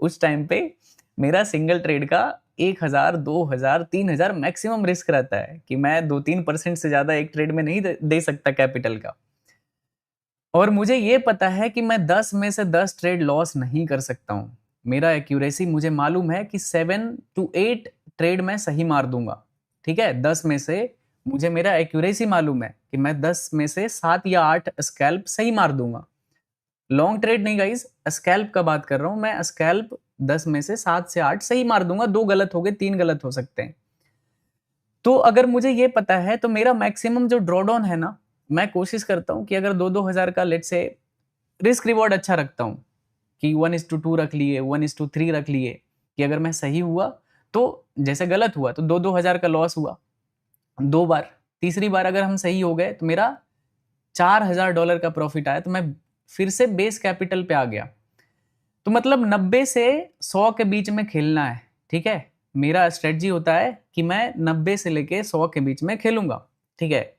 उस टाइम पे मेरा सिंगल ट्रेड का 1,000, 2,000, 3,000 मैक्सिमम रिस्क रहता है कि मैं 2-3% से ज़्यादा एक ट्रेड में नहीं दे सकता कैपिटल का। और मुझे ये पता है कि मैं 10 में से 10 ट्रेड लॉस नहीं कर सकता हूँ। मेरा एक्यूरेसी मुझे मालूम है कि 7 टू 8 ट्रेड मैं सही मार दूंगा, ठीक है, 10 में से मुझे मेरा एक्यूरेसी मालूम है कि मैं 10 में से 7 या 8 स्कैल्प सही मार दूंगा। लॉन्ग ट्रेड नहीं गाइस, स्कैल्प का बात कर रहा हूं मैं, स्कैल्प 10 में से 7 से 8 सही मार दूंगा, 2 गलत हो गए, 3 गलत हो सकते हैं। तो अगर मुझे ये पता है तो मेरा मैक्सिमम जो ड्रॉडाउन है ना, मैं कोशिश करता हूं कि अगर 2-2 हजार का लेट से रिस्क रिवॉर्ड अच्छा रखता हूं कि 1:2 रख लिए, 1:3 रख लिए, कि अगर मैं सही हुआ तो जैसे गलत हुआ तो 2-2 हजार का लॉस हुआ 2 बार, तीसरी बार अगर हम सही हो गए तो मेरा $4,000 का प्रॉफिट आया, तो मैं फिर से बेस कैपिटल पे आ गया। तो मतलब 90 से 100 के बीच में खेलना है, ठीक है, मेरा स्ट्रेटजी होता है कि मैं 90 से लेके 100 के बीच में खेलूंगा, ठीक है,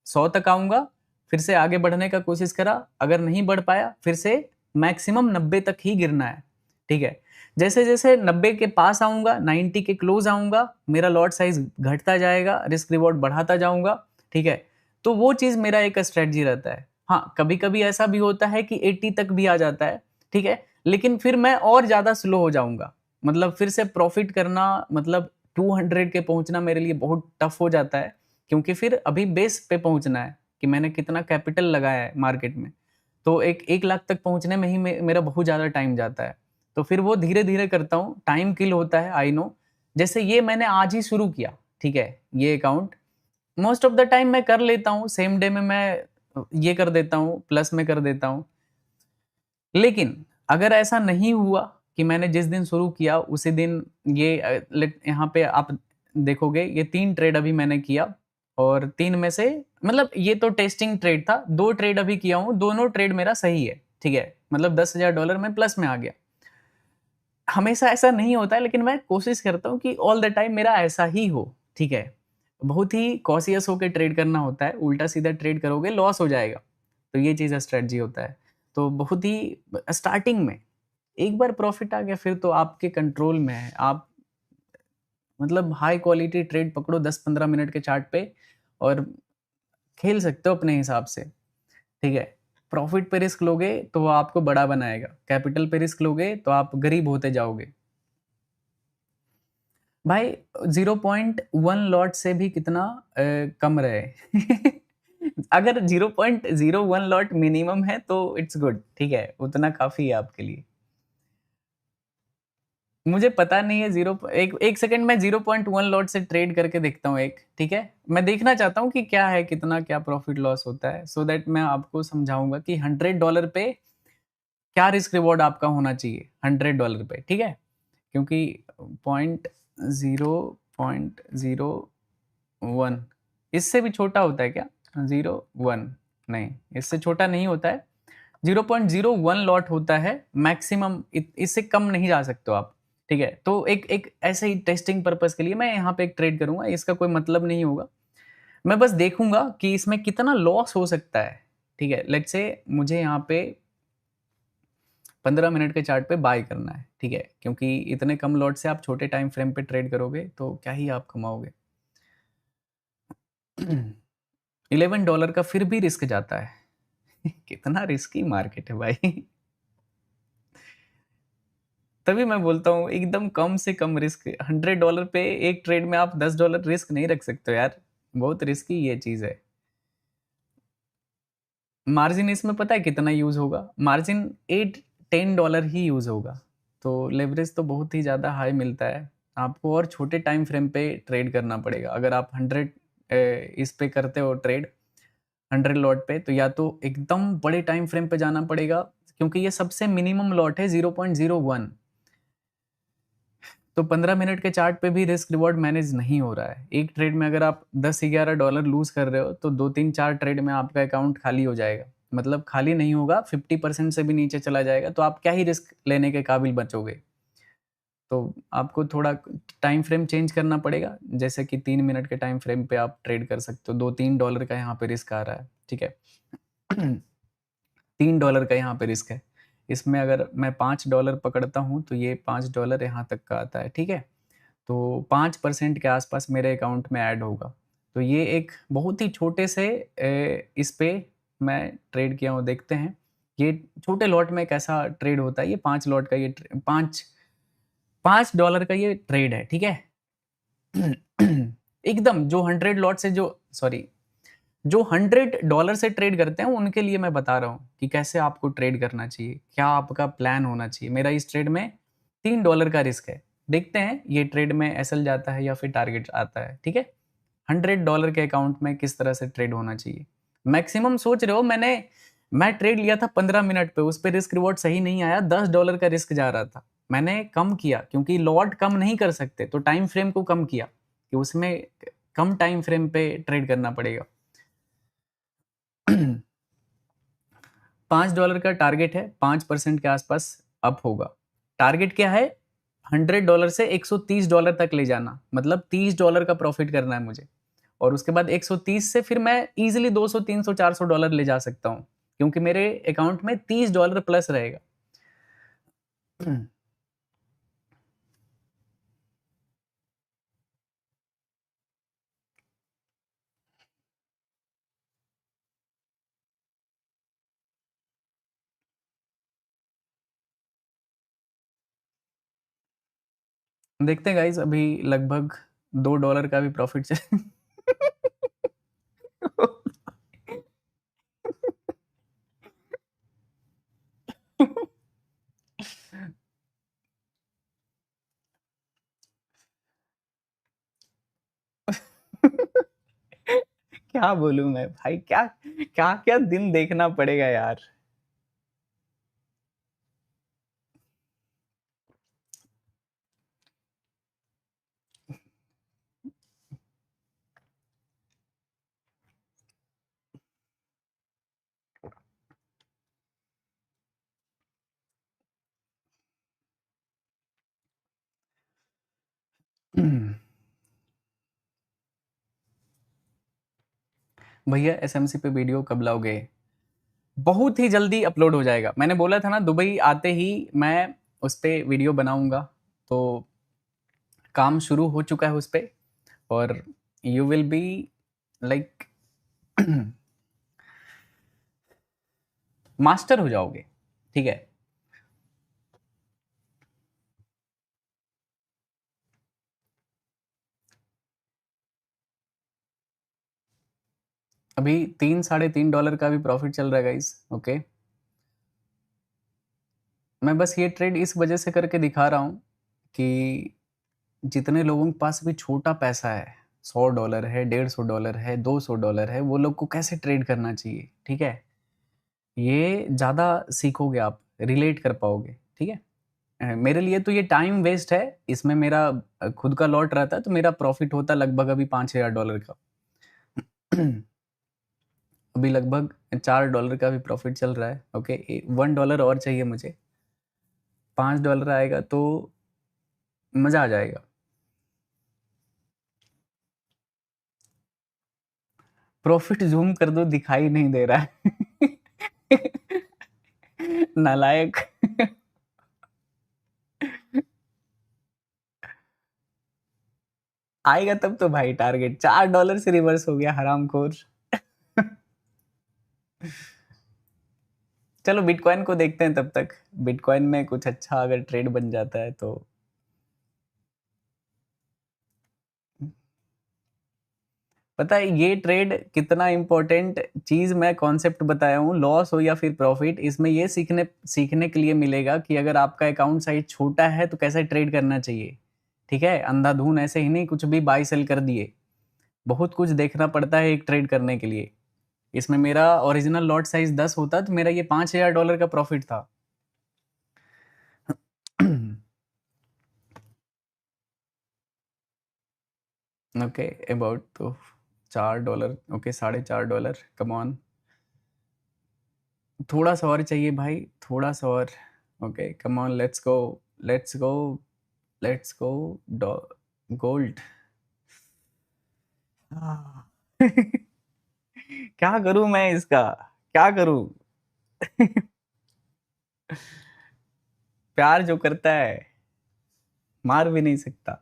100 तक आऊंगा, फिर से आगे बढ़ने का कोशिश करा, अगर नहीं बढ़ पाया फिर से मैक्सिमम 90 तक ही गिरना है, ठीक है। जैसे जैसे 90 के पास आऊंगा, 90 के क्लोज आऊंगा, मेरा लॉट साइज घटता जाएगा, रिस्क रिवॉर्ड बढ़ाता जाऊंगा, ठीक है। तो वो चीज मेरा एक स्ट्रेटजी रहता है। हाँ, कभी कभी ऐसा भी होता है कि 80 तक भी आ जाता है, ठीक है, लेकिन फिर मैं और ज्यादा स्लो हो जाऊंगा, मतलब फिर से प्रॉफिट करना, मतलब 200 के पहुंचना मेरे लिए बहुत टफ हो जाता है, क्योंकि फिर अभी बेस पे पहुंचना है कि मैंने कितना कैपिटल लगाया है मार्केट में, तो 1 लाख तक पहुंचने में ही मेरा बहुत ज़्यादा टाइम जाता है। तो फिर वो धीरे धीरे करता हूँ, टाइम किल होता है, आई नो। जैसे ये मैंने आज ही शुरू किया, ठीक है, ये account most of the time मैं कर लेता हूँ, सेम डे में मैं ये कर देता हूँ, प्लस में कर देता हूँ। लेकिन अगर ऐसा नहीं हुआ कि मैंने जिस दिन शुरू किया उसी दिन ये यहाँ पे आप देखोगे ये 3 ट्रेड अभी मैंने किया, और 3 में से मतलब ये तो टेस्टिंग ट्रेड था, 2 ट्रेड अभी किया हूँ, दोनों ट्रेड मेरा सही है, ठीक है, मतलब $10,000 में प्लस में आ गया। हमेशा ऐसा नहीं होता है, लेकिन मैं कोशिश करता हूँ कि ऑल द टाइम मेरा ऐसा ही हो, ठीक है। बहुत ही कॉशियस होकर ट्रेड करना होता है, उल्टा सीधा ट्रेड करोगे लॉस हो जाएगा, तो ये चीज़ स्ट्रेटजी होता है। तो बहुत ही स्टार्टिंग में एक बार प्रॉफिट आ गया फिर तो आपके कंट्रोल में है, आप मतलब हाई क्वालिटी ट्रेड पकड़ो 10-15 मिनट के चार्ट पे और खेल सकते हो अपने हिसाब से, ठीक है। प्रॉफिट पे रिस्क लोगे तो वो आपको बड़ा बनाएगा, कैपिटल पे रिस्क लोगे तो आप गरीब होते जाओगे। भाई 0.1 लॉट से भी कितना कम रहे अगर 0.01 लॉट मिनिमम है तो इट्स गुड, ठीक है, उतना काफी है आपके लिए। मुझे पता नहीं है, एक सेकंड में 0.1 लॉट से ट्रेड करके देखता हूँ एक, ठीक है, मैं देखना चाहता हूँ कि क्या है, कितना क्या प्रॉफिट लॉस होता है, सो दैट मैं आपको समझाऊंगा कि $100 पे क्या रिस्क रिवॉर्ड आपका होना चाहिए, $100 पे, ठीक है, क्योंकि 0.01 इससे भी छोटा होता है क्या? 0.1 नहीं, इससे छोटा नहीं होता है, 0.01 लॉट होता है मैक्सिमम, इससे कम नहीं जा सकते हो आप, ठीक है। तो एक एक ऐसे ही टेस्टिंग पर्पस के लिए मैं यहाँ पे एक ट्रेड करूंगा, इसका कोई मतलब नहीं होगा, मैं बस देखूंगा कि इसमें कितना लॉस हो सकता है, ठीक है। लेट्स से मुझे यहाँ पे 15 मिनट के चार्ट पे बाय करना है, ठीक है, क्योंकि इतने कम लॉट से आप छोटे टाइम फ्रेम पे ट्रेड करोगे तो क्या ही आप कमाओगे। $11 का फिर भी रिस्क जाता है कितना रिस्की मार्केट है भाई तभी मैं बोलता हूँ एकदम कम से कम रिस्क, $100 पे एक ट्रेड में आप $10 रिस्क नहीं रख सकते हो यार, बहुत रिस्की ये चीज है। मार्जिन इसमें पता है कितना यूज होगा, मार्जिन $8-10 ही यूज होगा, तो लेवरेज तो बहुत ही ज़्यादा हाई मिलता है आपको, और छोटे टाइम फ्रेम पे ट्रेड करना पड़ेगा। अगर आप 100 इस पे करते हो ट्रेड 100 लॉट पे, तो या तो एकदम बड़े टाइम फ्रेम पे जाना पड़ेगा, क्योंकि ये सबसे मिनिमम लॉट है 0.01, तो 15 मिनट के चार्ट पे भी रिस्क रिवॉर्ड मैनेज नहीं हो रहा है। एक ट्रेड में अगर आप 10-11 डॉलर लूज कर रहे हो तो 2-3-4 ट्रेड में आपका अकाउंट खाली हो जाएगा। मतलब खाली नहीं होगा, 50% से भी नीचे चला जाएगा, तो आप क्या ही रिस्क लेने के काबिल बचोगे। तो आपको थोड़ा टाइम फ्रेम चेंज करना पड़ेगा, जैसे कि 3 मिनट के टाइम फ्रेम पे आप ट्रेड कर सकते हो। 2-3 डॉलर का यहाँ पे रिस्क आ रहा है, ठीक है। 3 डॉलर का यहाँ पे रिस्क है। इसमें अगर मैं 5 डॉलर पकड़ता हूँ तो ये 5 डॉलर यहाँ तक का आता है, ठीक है। तो 5% के आसपास मेरे अकाउंट में ऐड होगा। तो ये एक बहुत ही छोटे से इस पे मैं ट्रेड किया हूँ, देखते हैं ये छोटे लॉट में कैसा ट्रेड होता है। ये 5 लॉट का ये 5 डॉलर का ये ट्रेड है, ठीक है। एकदम जो 100 लॉट से जो 100 डॉलर से ट्रेड करते हैं उनके लिए मैं बता रहा हूँ कि कैसे आपको ट्रेड करना चाहिए, क्या आपका प्लान होना चाहिए। मेरा इस ट्रेड में 3 डॉलर का रिस्क है। देखते हैं ये ट्रेड में एसएल जाता है या फिर टारगेट आता है, ठीक है। 100 डॉलर के अकाउंट में किस तरह से ट्रेड होना चाहिए। मैक्सिमम सोच रहे हो, मैं ट्रेड लिया था 15 मिनट पे, उस पर रिस्क रिवॉर्ड सही नहीं आया, 10 डॉलर का रिस्क जा रहा था। मैंने कम किया क्योंकि लॉट कम नहीं कर सकते, तो टाइम फ्रेम को कम किया कि उसमें कम टाइम फ्रेम पे ट्रेड करना पड़ेगा। 5 डॉलर का टारगेट है, 5% के आसपास अप होगा। टारगेट क्या है? 100 डॉलर से 130 डॉलर तक ले जाना, मतलब 30 डॉलर का प्रॉफिट करना है मुझे। और उसके बाद 130 से फिर मैं इजीली 200 300 400 डॉलर ले जा सकता हूँ, क्योंकि मेरे अकाउंट में 30 डॉलर प्लस रहेगा। देखते हैं गाइस, अभी लगभग 2 डॉलर का भी प्रॉफिट चल क्या बोलूं मैं भाई, क्या क्या क्या दिन देखना पड़ेगा यार। भैया एसएमसी पे वीडियो कब लाओगे? बहुत ही जल्दी अपलोड हो जाएगा। मैंने बोला था ना, दुबई आते ही मैं उस पे वीडियो बनाऊंगा। तो काम शुरू हो चुका है उस पे, और you will be like master हो जाओगे, ठीक है। अभी 3-3.5 डॉलर का भी प्रॉफिट चल रहा है गाइस, ओके। मैं बस ये ट्रेड इस वजह से करके दिखा रहा हूँ कि जितने लोगों के पास भी छोटा पैसा है, 100 डॉलर है, 150 डॉलर है, 200 डॉलर है, वो लोग को कैसे ट्रेड करना चाहिए, ठीक है। ये ज़्यादा सीखोगे आप, रिलेट कर पाओगे, ठीक है। मेरे लिए तो ये टाइम वेस्ट है। इसमें मेरा खुद का लॉट रहता है तो मेरा प्रॉफिट होता लगभग अभी 5,000 डॉलर का। अभी लगभग 4 डॉलर का भी प्रॉफिट चल रहा है, ओके। 1 डॉलर और चाहिए मुझे, 5 डॉलर आएगा तो मज़ा आ जाएगा। प्रॉफिट जूम कर दो, दिखाई नहीं दे रहा है। नालायक। आएगा तब तो भाई, टारगेट 4 डॉलर से रिवर्स हो गया, हरामखोर। चलो बिटकॉइन को देखते हैं तब तक। बिटकॉइन में कुछ अच्छा अगर ट्रेड बन जाता है तो। पता है ये ट्रेड कितना इंपॉर्टेंट चीज, मैं कॉन्सेप्ट बताया हूँ, लॉस हो या फिर प्रॉफिट, इसमें ये सीखने सीखने के लिए मिलेगा कि अगर आपका अकाउंट साइज छोटा है तो कैसे ट्रेड करना चाहिए, ठीक है। अंधाधुन ऐसे ही नहीं कुछ भी बाई सेल कर दिए, बहुत कुछ देखना पड़ता है एक ट्रेड करने के लिए। इसमें मेरा ओरिजिनल लॉट साइज 10 होता तो मेरा ये 5,000 डॉलर का प्रॉफिट था। ओके अबाउट तो $4 ओके $4.5 कम ऑन थोड़ा सा और चाहिए भाई थोड़ा सा और okay come on let's go let's go gold क्या करूं मैं इसका क्या करूं प्यार जो करता है मार भी नहीं सकता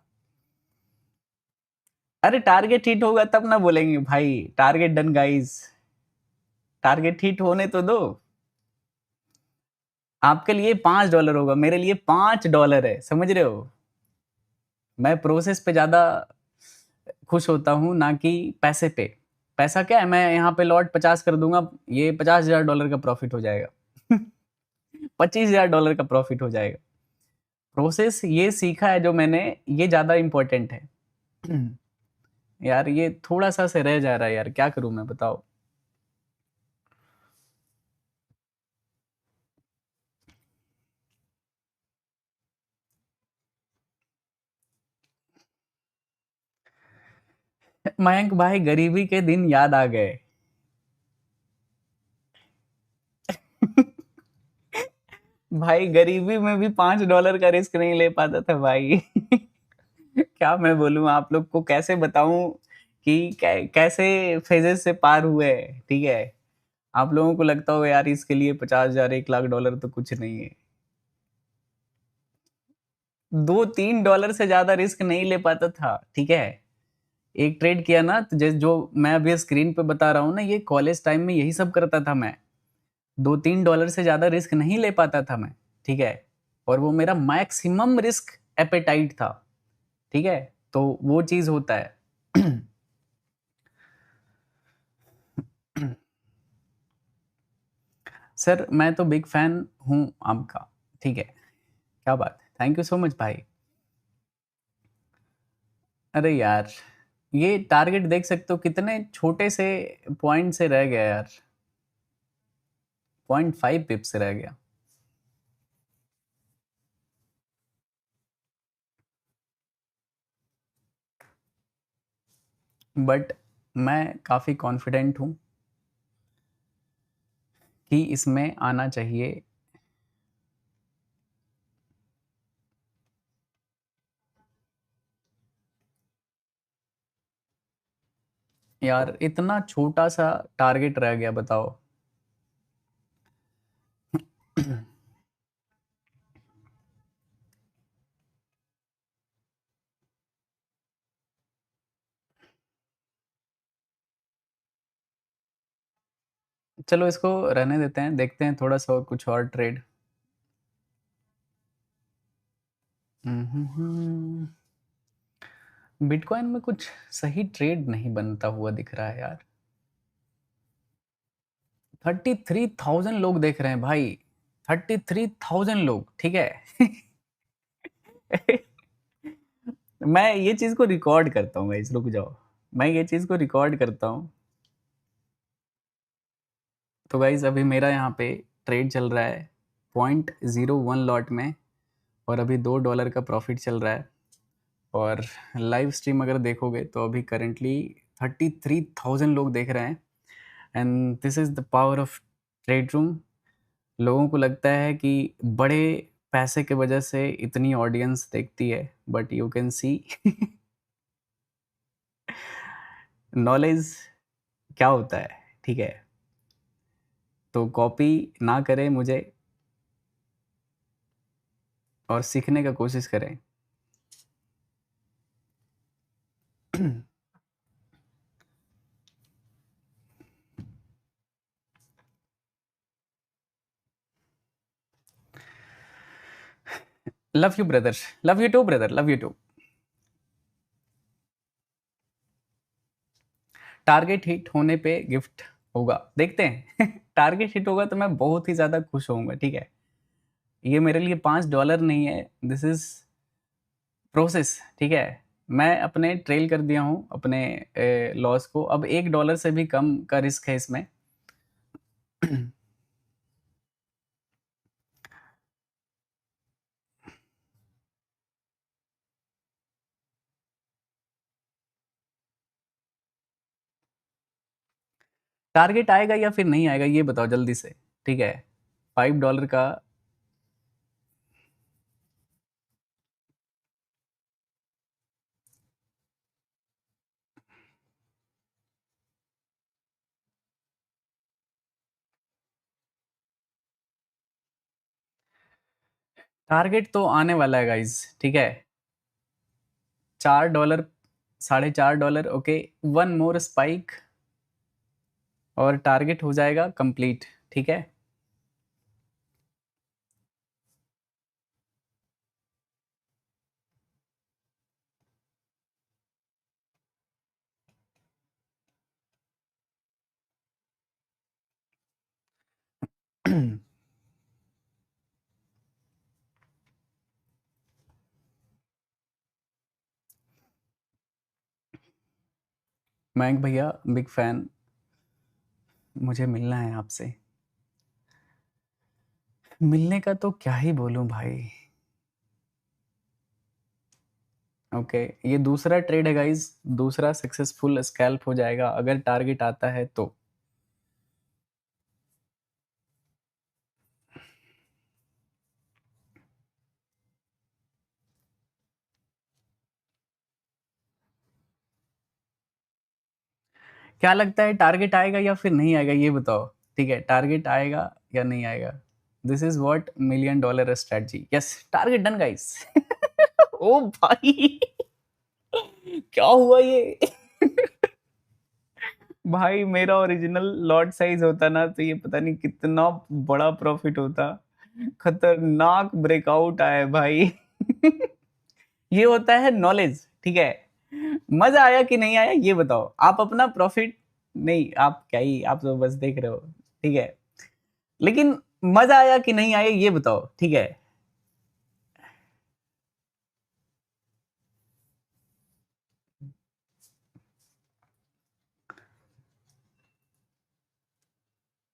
अरे टारगेट हिट होगा तब ना बोलेंगे भाई target done guys target hit होने तो दो आपके लिए $5 होगा मेरे लिए $5 है समझ रहे हो मैं प्रोसेस पे ज्यादा खुश होता हूँ ना कि पैसे पे पैसा क्या है मैं यहाँ पे लॉट 50 कर दूंगा ये $50,000 का प्रॉफिट हो जाएगा $25,000 का प्रॉफिट हो जाएगा प्रोसेस ये सीखा है जो मैंने ये ज्यादा इंपॉर्टेंट है यार ये थोड़ा सा से रह जा रहा है यार क्या करूं मैं बताओ मयंक भाई गरीबी के दिन याद आ गए भाई गरीबी में भी $5 का रिस्क नहीं ले पाता था भाई क्या मैं बोलूं आप लोग को कैसे बताऊं कि कैसे फेजेस से पार हुए ठीक है आप लोगों को लगता हो यार इसके लिए 50,000 $1,00,000 तो कुछ नहीं है 2-3 डॉलर से ज्यादा रिस्क नहीं ले पाता था ठीक है एक ट्रेड किया ना तो जैसे जो मैं अभी स्क्रीन पे बता रहा हूँ ना ये कॉलेज टाइम में यही सब करता था मैं 2-3 डॉलर से ज्यादा रिस्क नहीं ले पाता था मैं ठीक है और वो मेरा मैक्सिमम रिस्क एपेटाइट था ठीक है तो वो चीज होता है सर मैं तो बिग फैन हूँ आपका ठीक है क्या बात है थैंक यू सो मच भाई अरे यार ये टारगेट देख सकते हो कितने छोटे से पॉइंट से रह गया यार 0.5 पिप से रह गया बट मैं काफ़ी कॉन्फिडेंट हूँ कि इसमें आना चाहिए यार इतना छोटा सा टारगेट रह गया बताओ चलो इसको रहने देते हैं देखते हैं थोड़ा सा कुछ और ट्रेड बिटकॉइन में कुछ सही ट्रेड नहीं बनता हुआ दिख रहा है यार 33,000 लोग देख रहे हैं भाई 33,000 लोग ठीक है मैं ये चीज को रिकॉर्ड करता हूँ गाइस रुक जाओ मैं ये चीज को रिकॉर्ड करता हूँ तो गाइस अभी मेरा यहाँ पे ट्रेड चल रहा है 0.01 लॉट में और अभी $2 का प्रॉफिट चल रहा है और लाइव स्ट्रीम अगर देखोगे तो अभी करेंटली 33,000 लोग देख रहे हैं and this is the power of trade room लोगों को लगता है कि बड़े पैसे के वजह से इतनी ऑडियंस देखती है but you can see knowledge क्या होता है ठीक है तो कॉपी ना करें मुझे और सीखने का कोशिश करें love you brother love you too brother love you too target hit होने पे गिफ्ट होगा देखते हैं टारगेट हिट होगा तो मैं बहुत ही ज्यादा खुश होऊंगा ठीक है ये मेरे लिए $5 नहीं है दिस इज प्रोसेस ठीक है मैं अपने ट्रेल कर दिया हूँ अपने लॉस को अब $1 से भी कम का रिस्क है इसमें टारगेट आएगा या फिर नहीं आएगा ये बताओ जल्दी से, ठीक है। $5 का टारगेट तो आने वाला है गाइज, ठीक है। $4, $4.5, ओके। वन मोर स्पाइक और टारगेट हो जाएगा कंप्लीट, ठीक है। मयंक भैया बिग फैन, मुझे मिलना है आपसे। मिलने का तो क्या ही बोलूं भाई। ओके, ये दूसरा ट्रेड है गाइज, दूसरा सक्सेसफुल स्कैल्प हो जाएगा अगर टारगेट आता है तो। क्या लगता है टारगेट आएगा या फिर नहीं आएगा ये बताओ, ठीक है। टारगेट आएगा या नहीं आएगा, this is what $1 million strategy. Yes, target done guys. ओ भाई, क्या हुआ ये? भाई मेरा ओरिजिनल लॉट साइज होता ना तो ये पता नहीं कितना बड़ा प्रॉफिट होता। खतरनाक ब्रेकआउट आया भाई। ये होता है नॉलेज, ठीक है। मजा आया कि नहीं आया ये बताओ, आप अपना प्रॉफिट, नहीं आप क्या ही, आप तो बस देख रहे हो, ठीक है। लेकिन मजा आया कि नहीं आया ये बताओ, ठीक है।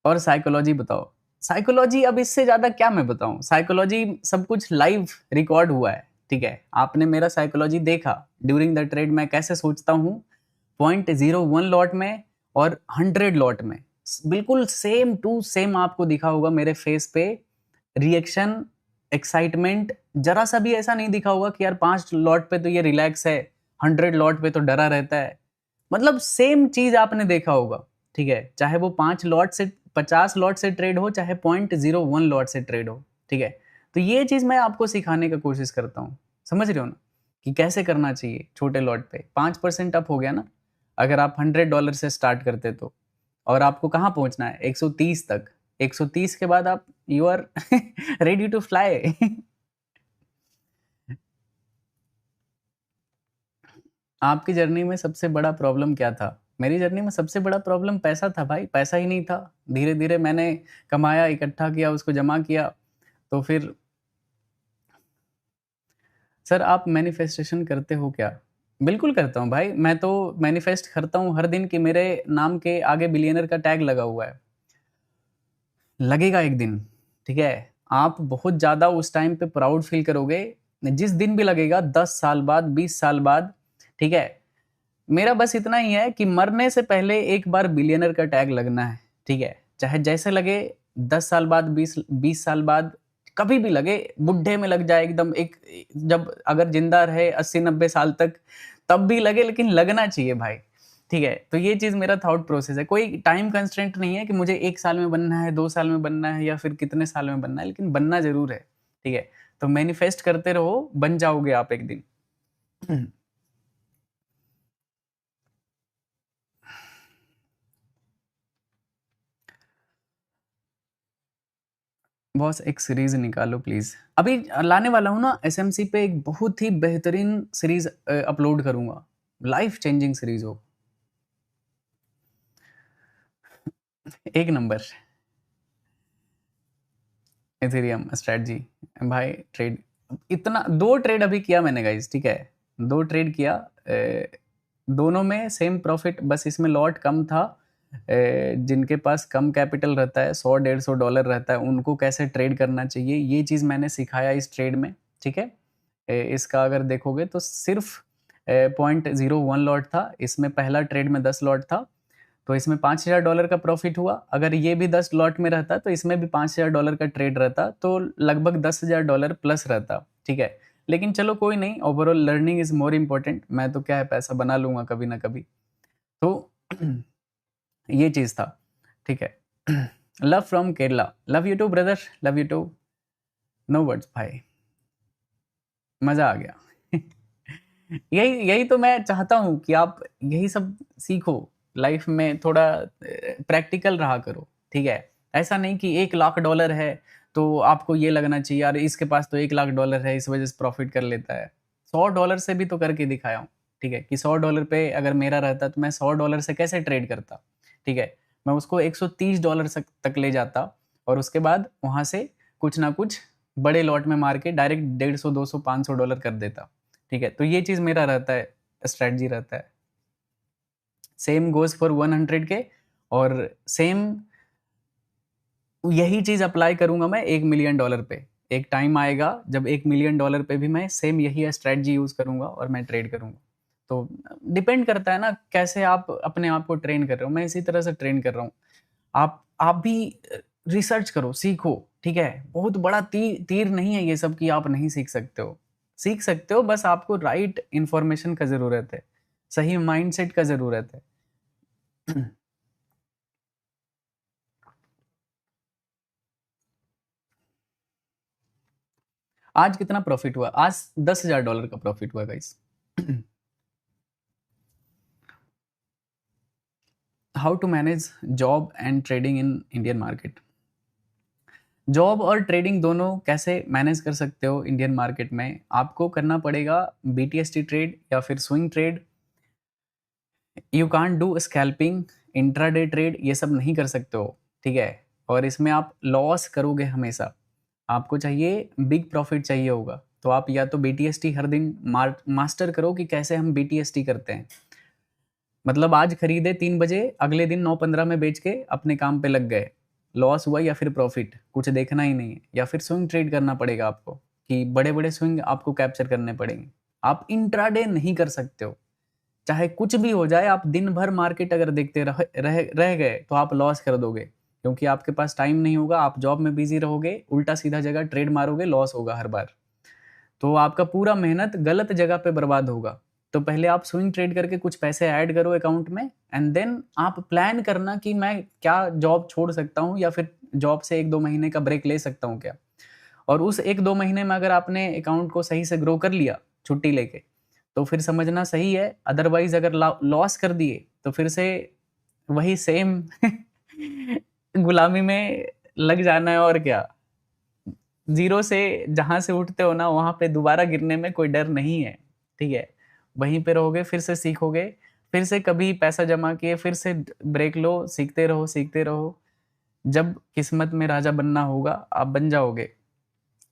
और साइकोलॉजी बताओ। साइकोलॉजी अब इससे ज्यादा क्या मैं बताऊं, साइकोलॉजी सब कुछ लाइव रिकॉर्ड हुआ है, ठीक है। आपने मेरा साइकोलॉजी देखा ड्यूरिंग द ट्रेड, मैं कैसे सोचता हूँ 0.01 लॉट में और 100 लॉट में, बिल्कुल सेम टू सेम आपको दिखा होगा मेरे फेस पे रिएक्शन, एक्साइटमेंट। जरा सा भी ऐसा नहीं दिखा होगा कि यार 5 लॉट पे तो ये रिलैक्स है, 100 लॉट पे तो डरा रहता है। मतलब सेम चीज आपने देखा होगा, ठीक है। चाहे वो 5 लॉट से 50 लॉट से ट्रेड हो, चाहे 0.01 लॉट से ट्रेड हो, ठीक है। तो ये चीज मैं आपको सिखाने का कोशिश करता हूँ, समझ रहे हो ना, कि कैसे करना चाहिए छोटे लॉट पे। 5% अप हो गया ना, अगर आप $100 से स्टार्ट करते तो, और आपको कहाँ पहुंचना है 130 तक। 130 के बाद आप you are ready to fly. आपकी जर्नी में सबसे बड़ा प्रॉब्लम क्या था? मेरी जर्नी में सबसे बड़ा प्रॉब्लम पैसा था भाई, पैसा ही नहीं था। धीरे धीरे मैंने कमाया, इकट्ठा किया, उसको जमा किया, तो फिर। सर आप मैनिफेस्टेशन करते हो क्या? बिल्कुल करता हूँ भाई, मैं तो मैनिफेस्ट करता हूँ हर दिन कि मेरे नाम के आगे बिलियनर का टैग लगा हुआ है। लगेगा एक दिन, ठीक है। आप बहुत ज़्यादा उस टाइम पे प्राउड फील करोगे, जिस दिन भी लगेगा, 10 साल बाद, 20 साल बाद, ठीक है। मेरा बस इतना ही है कि मरने से पहले एक बार बिलियनर का टैग लगना है, ठीक है। चाहे जैसे लगे, 10 साल बाद, 20 20 साल बाद, कभी भी लगे, बुढ़े में लग जाए एकदम, एक जब अगर जिंदा रहे 80 90 साल तक, तब भी लगे, लेकिन लगना चाहिए भाई, ठीक है। तो ये चीज मेरा थॉट प्रोसेस है। कोई टाइम कंस्ट्रेंट नहीं है कि मुझे 1 साल में बनना है, 2 साल में बनना है, या फिर कितने साल में बनना है, लेकिन बनना जरूर है, ठीक है। तो मैनिफेस्ट करते रहो, बन जाओगे आप एक दिन। बॉस एक सीरीज निकालो प्लीज। अभी लाने वाला हूँ ना एसएमसी पे, एक बहुत ही बेहतरीन सीरीज अपलोड करूंगा, लाइफ चेंजिंग सीरीज हो, एक नंबर। इथेरियम स्ट्रेटजी भाई, ट्रेड इतना, 2 ट्रेड अभी किया मैंने गाइस, ठीक है। 2 ट्रेड किया, दोनों में सेम प्रॉफिट, बस इसमें लॉट कम था। जिनके पास कम कैपिटल रहता है, $100 150 रहता है, उनको कैसे ट्रेड करना चाहिए ये चीज़ मैंने सिखाया इस ट्रेड में, ठीक है। इसका अगर देखोगे तो सिर्फ 0.01 लॉट था इसमें, पहला ट्रेड में 10 लॉट था। तो इसमें $5000 का प्रॉफिट हुआ। अगर ये भी 10 लॉट में रहता तो इसमें भी $5000 का ट्रेड रहता, तो लगभग $10,000 प्लस रहता, ठीक है। लेकिन चलो कोई नहीं, overall learning is more important. मैं तो क्या है, पैसा बना लूंगा कभी ना कभी। तो ये चीज था, ठीक है। Love from Kerala, love you too brother, love you too. No words भाई, मजा आ गया। यही यही तो मैं चाहता हूँ कि आप यही सब सीखो लाइफ में, थोड़ा प्रैक्टिकल रहा करो, ठीक है। ऐसा नहीं कि $1,00,000 है तो आपको ये लगना चाहिए यार इसके पास तो $1,00,000 है इस वजह से प्रॉफिट कर लेता है। $100 से भी तो करके दिखाया हूँ, ठीक है, कि $100 पे अगर मेरा रहता तो मैं $100 से कैसे ट्रेड करता, ठीक है। मैं उसको $130 तक ले जाता और उसके बाद वहां से कुछ ना कुछ बड़े लॉट में मार के डायरेक्ट 150, 200, $500 कर देता, ठीक है। तो ये चीज मेरा रहता है, स्ट्रेटजी रहता है। सेम गोज फॉर 100 के, और सेम यही चीज अप्लाई करूंगा मैं $1 मिलियन पे। एक टाइम आएगा जब $1 मिलियन पे भी मैं सेम यही स्ट्रेटजी यूज करूंगा और मैं ट्रेड करूंगा। तो डिपेंड करता है ना कैसे आप अपने आप को ट्रेन कर रहे हो। मैं इसी तरह से ट्रेन कर रहा हूँ। आप भी रिसर्च करो, सीखो, ठीक है। बहुत बड़ा तीर नहीं है ये सब कि आप नहीं सीख सकते हो, सीख सकते हो, बस आपको राइट इंफॉर्मेशन का जरूरत है, सही माइंडसेट का जरूरत है। आज कितना प्रॉफिट हुआ? आज $10,000 का प्रॉफिट हुआ guys. How to manage job and trading in Indian market. Job और ट्रेडिंग दोनों कैसे मैनेज कर सकते हो इंडियन मार्केट में? आपको करना पड़ेगा बीटीएसटी ट्रेड या फिर swing trade. You can't do scalping, intraday trade, ये सब नहीं कर सकते हो, ठीक है। और इसमें आप लॉस करोगे हमेशा। आपको चाहिए बिग प्रॉफिट चाहिए होगा, तो आप या तो बीटीएसटी हर दिन मास्टर करो कि कैसे हम बीटीएसटी करते हैं। मतलब आज खरीदे 3 बजे, अगले दिन 9:15 में बेच के अपने काम पे लग गए, लॉस हुआ या फिर प्रॉफिट कुछ देखना ही नहीं है। या फिर स्विंग ट्रेड करना पड़ेगा आपको, कि बड़े बड़े स्विंग आपको कैप्चर करने पड़ेंगे। आप इंट्राडे नहीं कर सकते हो, चाहे कुछ भी हो जाए। आप दिन भर मार्केट अगर देखते रह गए तो आप लॉस कर दोगे, क्योंकि आपके पास टाइम नहीं होगा, आप जॉब में बिजी रहोगे, उल्टा सीधा जगह ट्रेड मारोगे, लॉस होगा हर बार। तो आपका पूरा मेहनत गलत जगह पे बर्बाद होगा। तो पहले आप स्विंग ट्रेड करके कुछ पैसे ऐड करो अकाउंट में, एंड देन आप प्लान करना कि मैं क्या जॉब छोड़ सकता हूँ या फिर जॉब से 1-2 महीने का ब्रेक ले सकता हूँ क्या। और उस 1-2 महीने में अगर आपने अकाउंट को सही से ग्रो कर लिया छुट्टी लेके, तो फिर समझना सही है। अदरवाइज अगर लॉस कर दिए तो फिर से वही सेम गुलामी में लग जाना है, और क्या। जीरो से जहां से उठते हो ना, वहां पे दोबारा गिरने में कोई डर नहीं है, ठीक है। वहीं पे रहोगे, फिर से सीखोगे, फिर से कभी पैसा जमा किए, फिर से ब्रेक लो, सीखते रहो सीखते रहो। जब किस्मत में राजा बनना होगा आप बन जाओगे,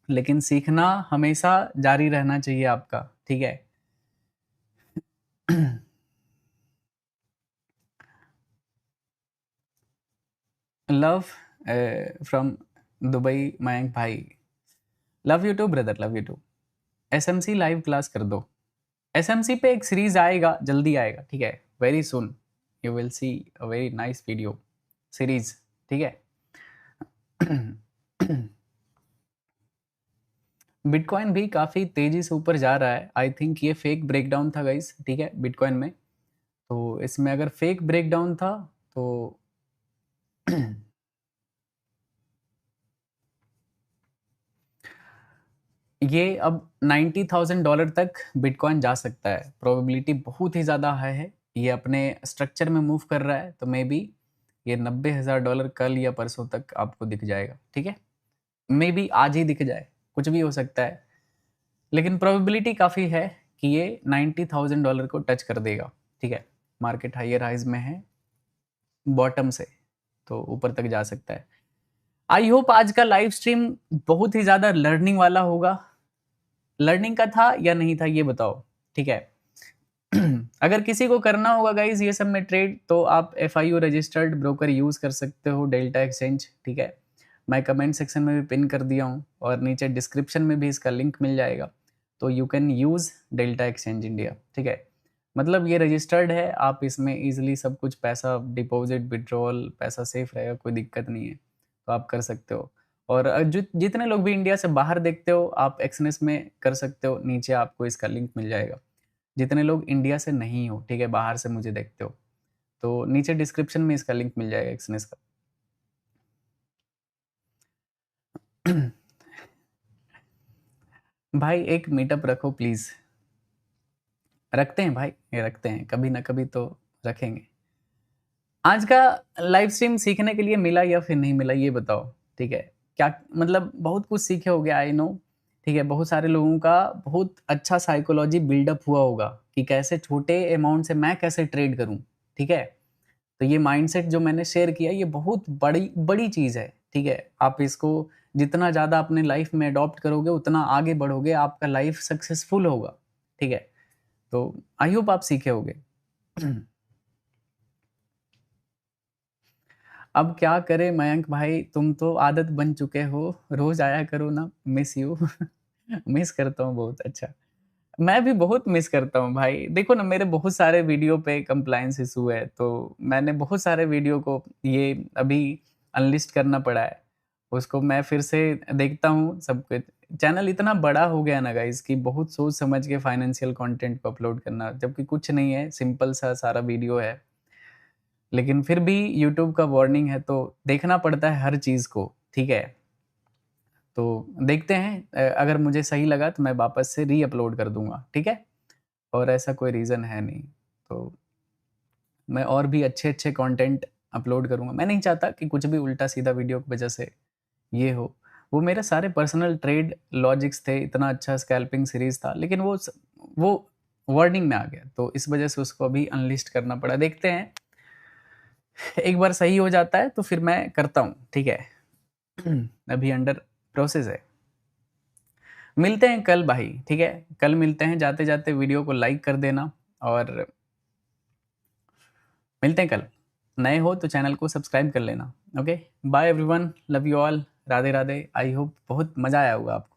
लेकिन सीखना हमेशा जारी रहना चाहिए आपका, ठीक है। लव फ्रॉम दुबई, मयंक भाई, love you too brother, love you too. SMC live class कर दो। एसएमसी पे एक सीरीज आएगा, जल्दी आएगा, ठीक है, very soon. You will see a very nice video series, ठीक है। बिटकॉइन भी काफ़ी तेज़ी से ऊपर जा रहा है। आई थिंक ये फेक ब्रेकडाउन था गाइस, ठीक है, बिटकॉइन में। तो इसमें अगर फेक ब्रेकडाउन था तो ये अब $90,000 तक बिटकॉइन जा सकता है। प्रोबेबिलिटी बहुत ही ज़्यादा हाई है। ये अपने स्ट्रक्चर में मूव कर रहा है, तो मे बी ये $90,000 कल या परसों तक आपको दिख जाएगा, ठीक है। मे बी आज ही दिख जाए, कुछ भी हो सकता है, लेकिन प्रोबेबिलिटी काफ़ी है कि ये $90,000 को टच कर देगा, ठीक है। मार्केट हायर हाइज में है, बॉटम से तो ऊपर तक जा सकता है। आई होप आज का लाइव स्ट्रीम बहुत ही ज़्यादा लर्निंग वाला होगा। लर्निंग का था या नहीं था ये बताओ, ठीक है। अगर किसी को करना होगा गाइज ये सब में ट्रेड, तो आप FIU रजिस्टर्ड ब्रोकर यूज कर सकते हो, डेल्टा एक्सचेंज, ठीक है। मैं कमेंट सेक्शन में भी पिन कर दिया हूँ और नीचे डिस्क्रिप्शन में भी इसका लिंक मिल जाएगा। तो you can use delta exchange India, ठीक है। मतलब ये रजिस्टर्ड है, आप इसमें इजीली सब कुछ पैसा डिपॉजिट विड्रॉल पैसा सेफ रहेगा, कोई दिक्कत नहीं है, तो आप कर सकते हो। और जितने लोग भी इंडिया से बाहर देखते हो आप एक्सनेस में कर सकते हो, नीचे आपको इसका लिंक मिल जाएगा। जितने लोग इंडिया से नहीं हो, ठीक है, बाहर से मुझे देखते हो, तो नीचे डिस्क्रिप्शन में इसका लिंक मिल जाएगा एक्सनेस का। भाई एक मीटअप रखो प्लीज। रखते हैं भाई, ये रखते हैं, कभी ना कभी तो रखेंगे। आज का लाइव स्ट्रीम सीखने के लिए मिला या फिर नहीं मिला, ये बताओ, ठीक है। क्या मतलब बहुत कुछ सीखे होगे, आई नो, ठीक है। बहुत सारे लोगों का बहुत अच्छा साइकोलॉजी बिल्डअप हुआ होगा कि कैसे छोटे अमाउंट से मैं कैसे ट्रेड करूं, ठीक है। तो ये माइंडसेट जो मैंने शेयर किया, ये बहुत बड़ी बड़ी चीज़ है, ठीक है। आप इसको जितना ज़्यादा अपने लाइफ में अडॉप्ट करोगे उतना आगे बढ़ोगे, आपका लाइफ सक्सेसफुल होगा, ठीक है। तो आई होप आप सीखे होगे। अब क्या करें मयंक भाई, तुम तो आदत बन चुके हो, रोज आया करो ना, मिस यू। मिस करता हूँ बहुत। अच्छा, मैं भी बहुत मिस करता हूँ भाई। देखो ना, मेरे बहुत सारे वीडियो पे कंप्लायंस इशू है, तो मैंने बहुत सारे वीडियो को ये अभी अनलिस्ट करना पड़ा है। उसको मैं फिर से देखता हूँ सब कुछ। चैनल इतना बड़ा हो गया ना गाइस कि बहुत सोच समझ के फाइनेंशियल कंटेंट को अपलोड करना, जबकि कुछ नहीं है, सिंपल सा सारा वीडियो है। लेकिन फिर भी यूट्यूब का वार्निंग है, तो देखना पड़ता है हर चीज़ को, ठीक है। तो देखते हैं, अगर मुझे सही लगा तो मैं वापस से री अपलोड कर दूंगा, ठीक है। और ऐसा कोई रीज़न है नहीं, तो मैं और भी अच्छे अच्छे कंटेंट अपलोड करूंगा। मैं नहीं चाहता कि कुछ भी उल्टा सीधा वीडियो की वजह से ये हो। वो मेरे सारे पर्सनल ट्रेड लॉजिक्स थे, इतना अच्छा स्कैल्पिंग सीरीज था, लेकिन वो वार्निंग में आ गया, तो इस वजह से उसको अभी अनलिस्ट करना पड़ा। देखते हैं, एक बार सही हो जाता है तो फिर मैं करता हूँ, ठीक है। अभी अंडर प्रोसेस है। मिलते हैं कल भाई, ठीक है, कल मिलते हैं। जाते जाते वीडियो को लाइक कर देना, और मिलते हैं कल। नए हो तो चैनल को सब्सक्राइब कर लेना। Okay, bye everyone, love you all, Radhe Radhe. I hope बहुत मज़ा आया होगा आपको।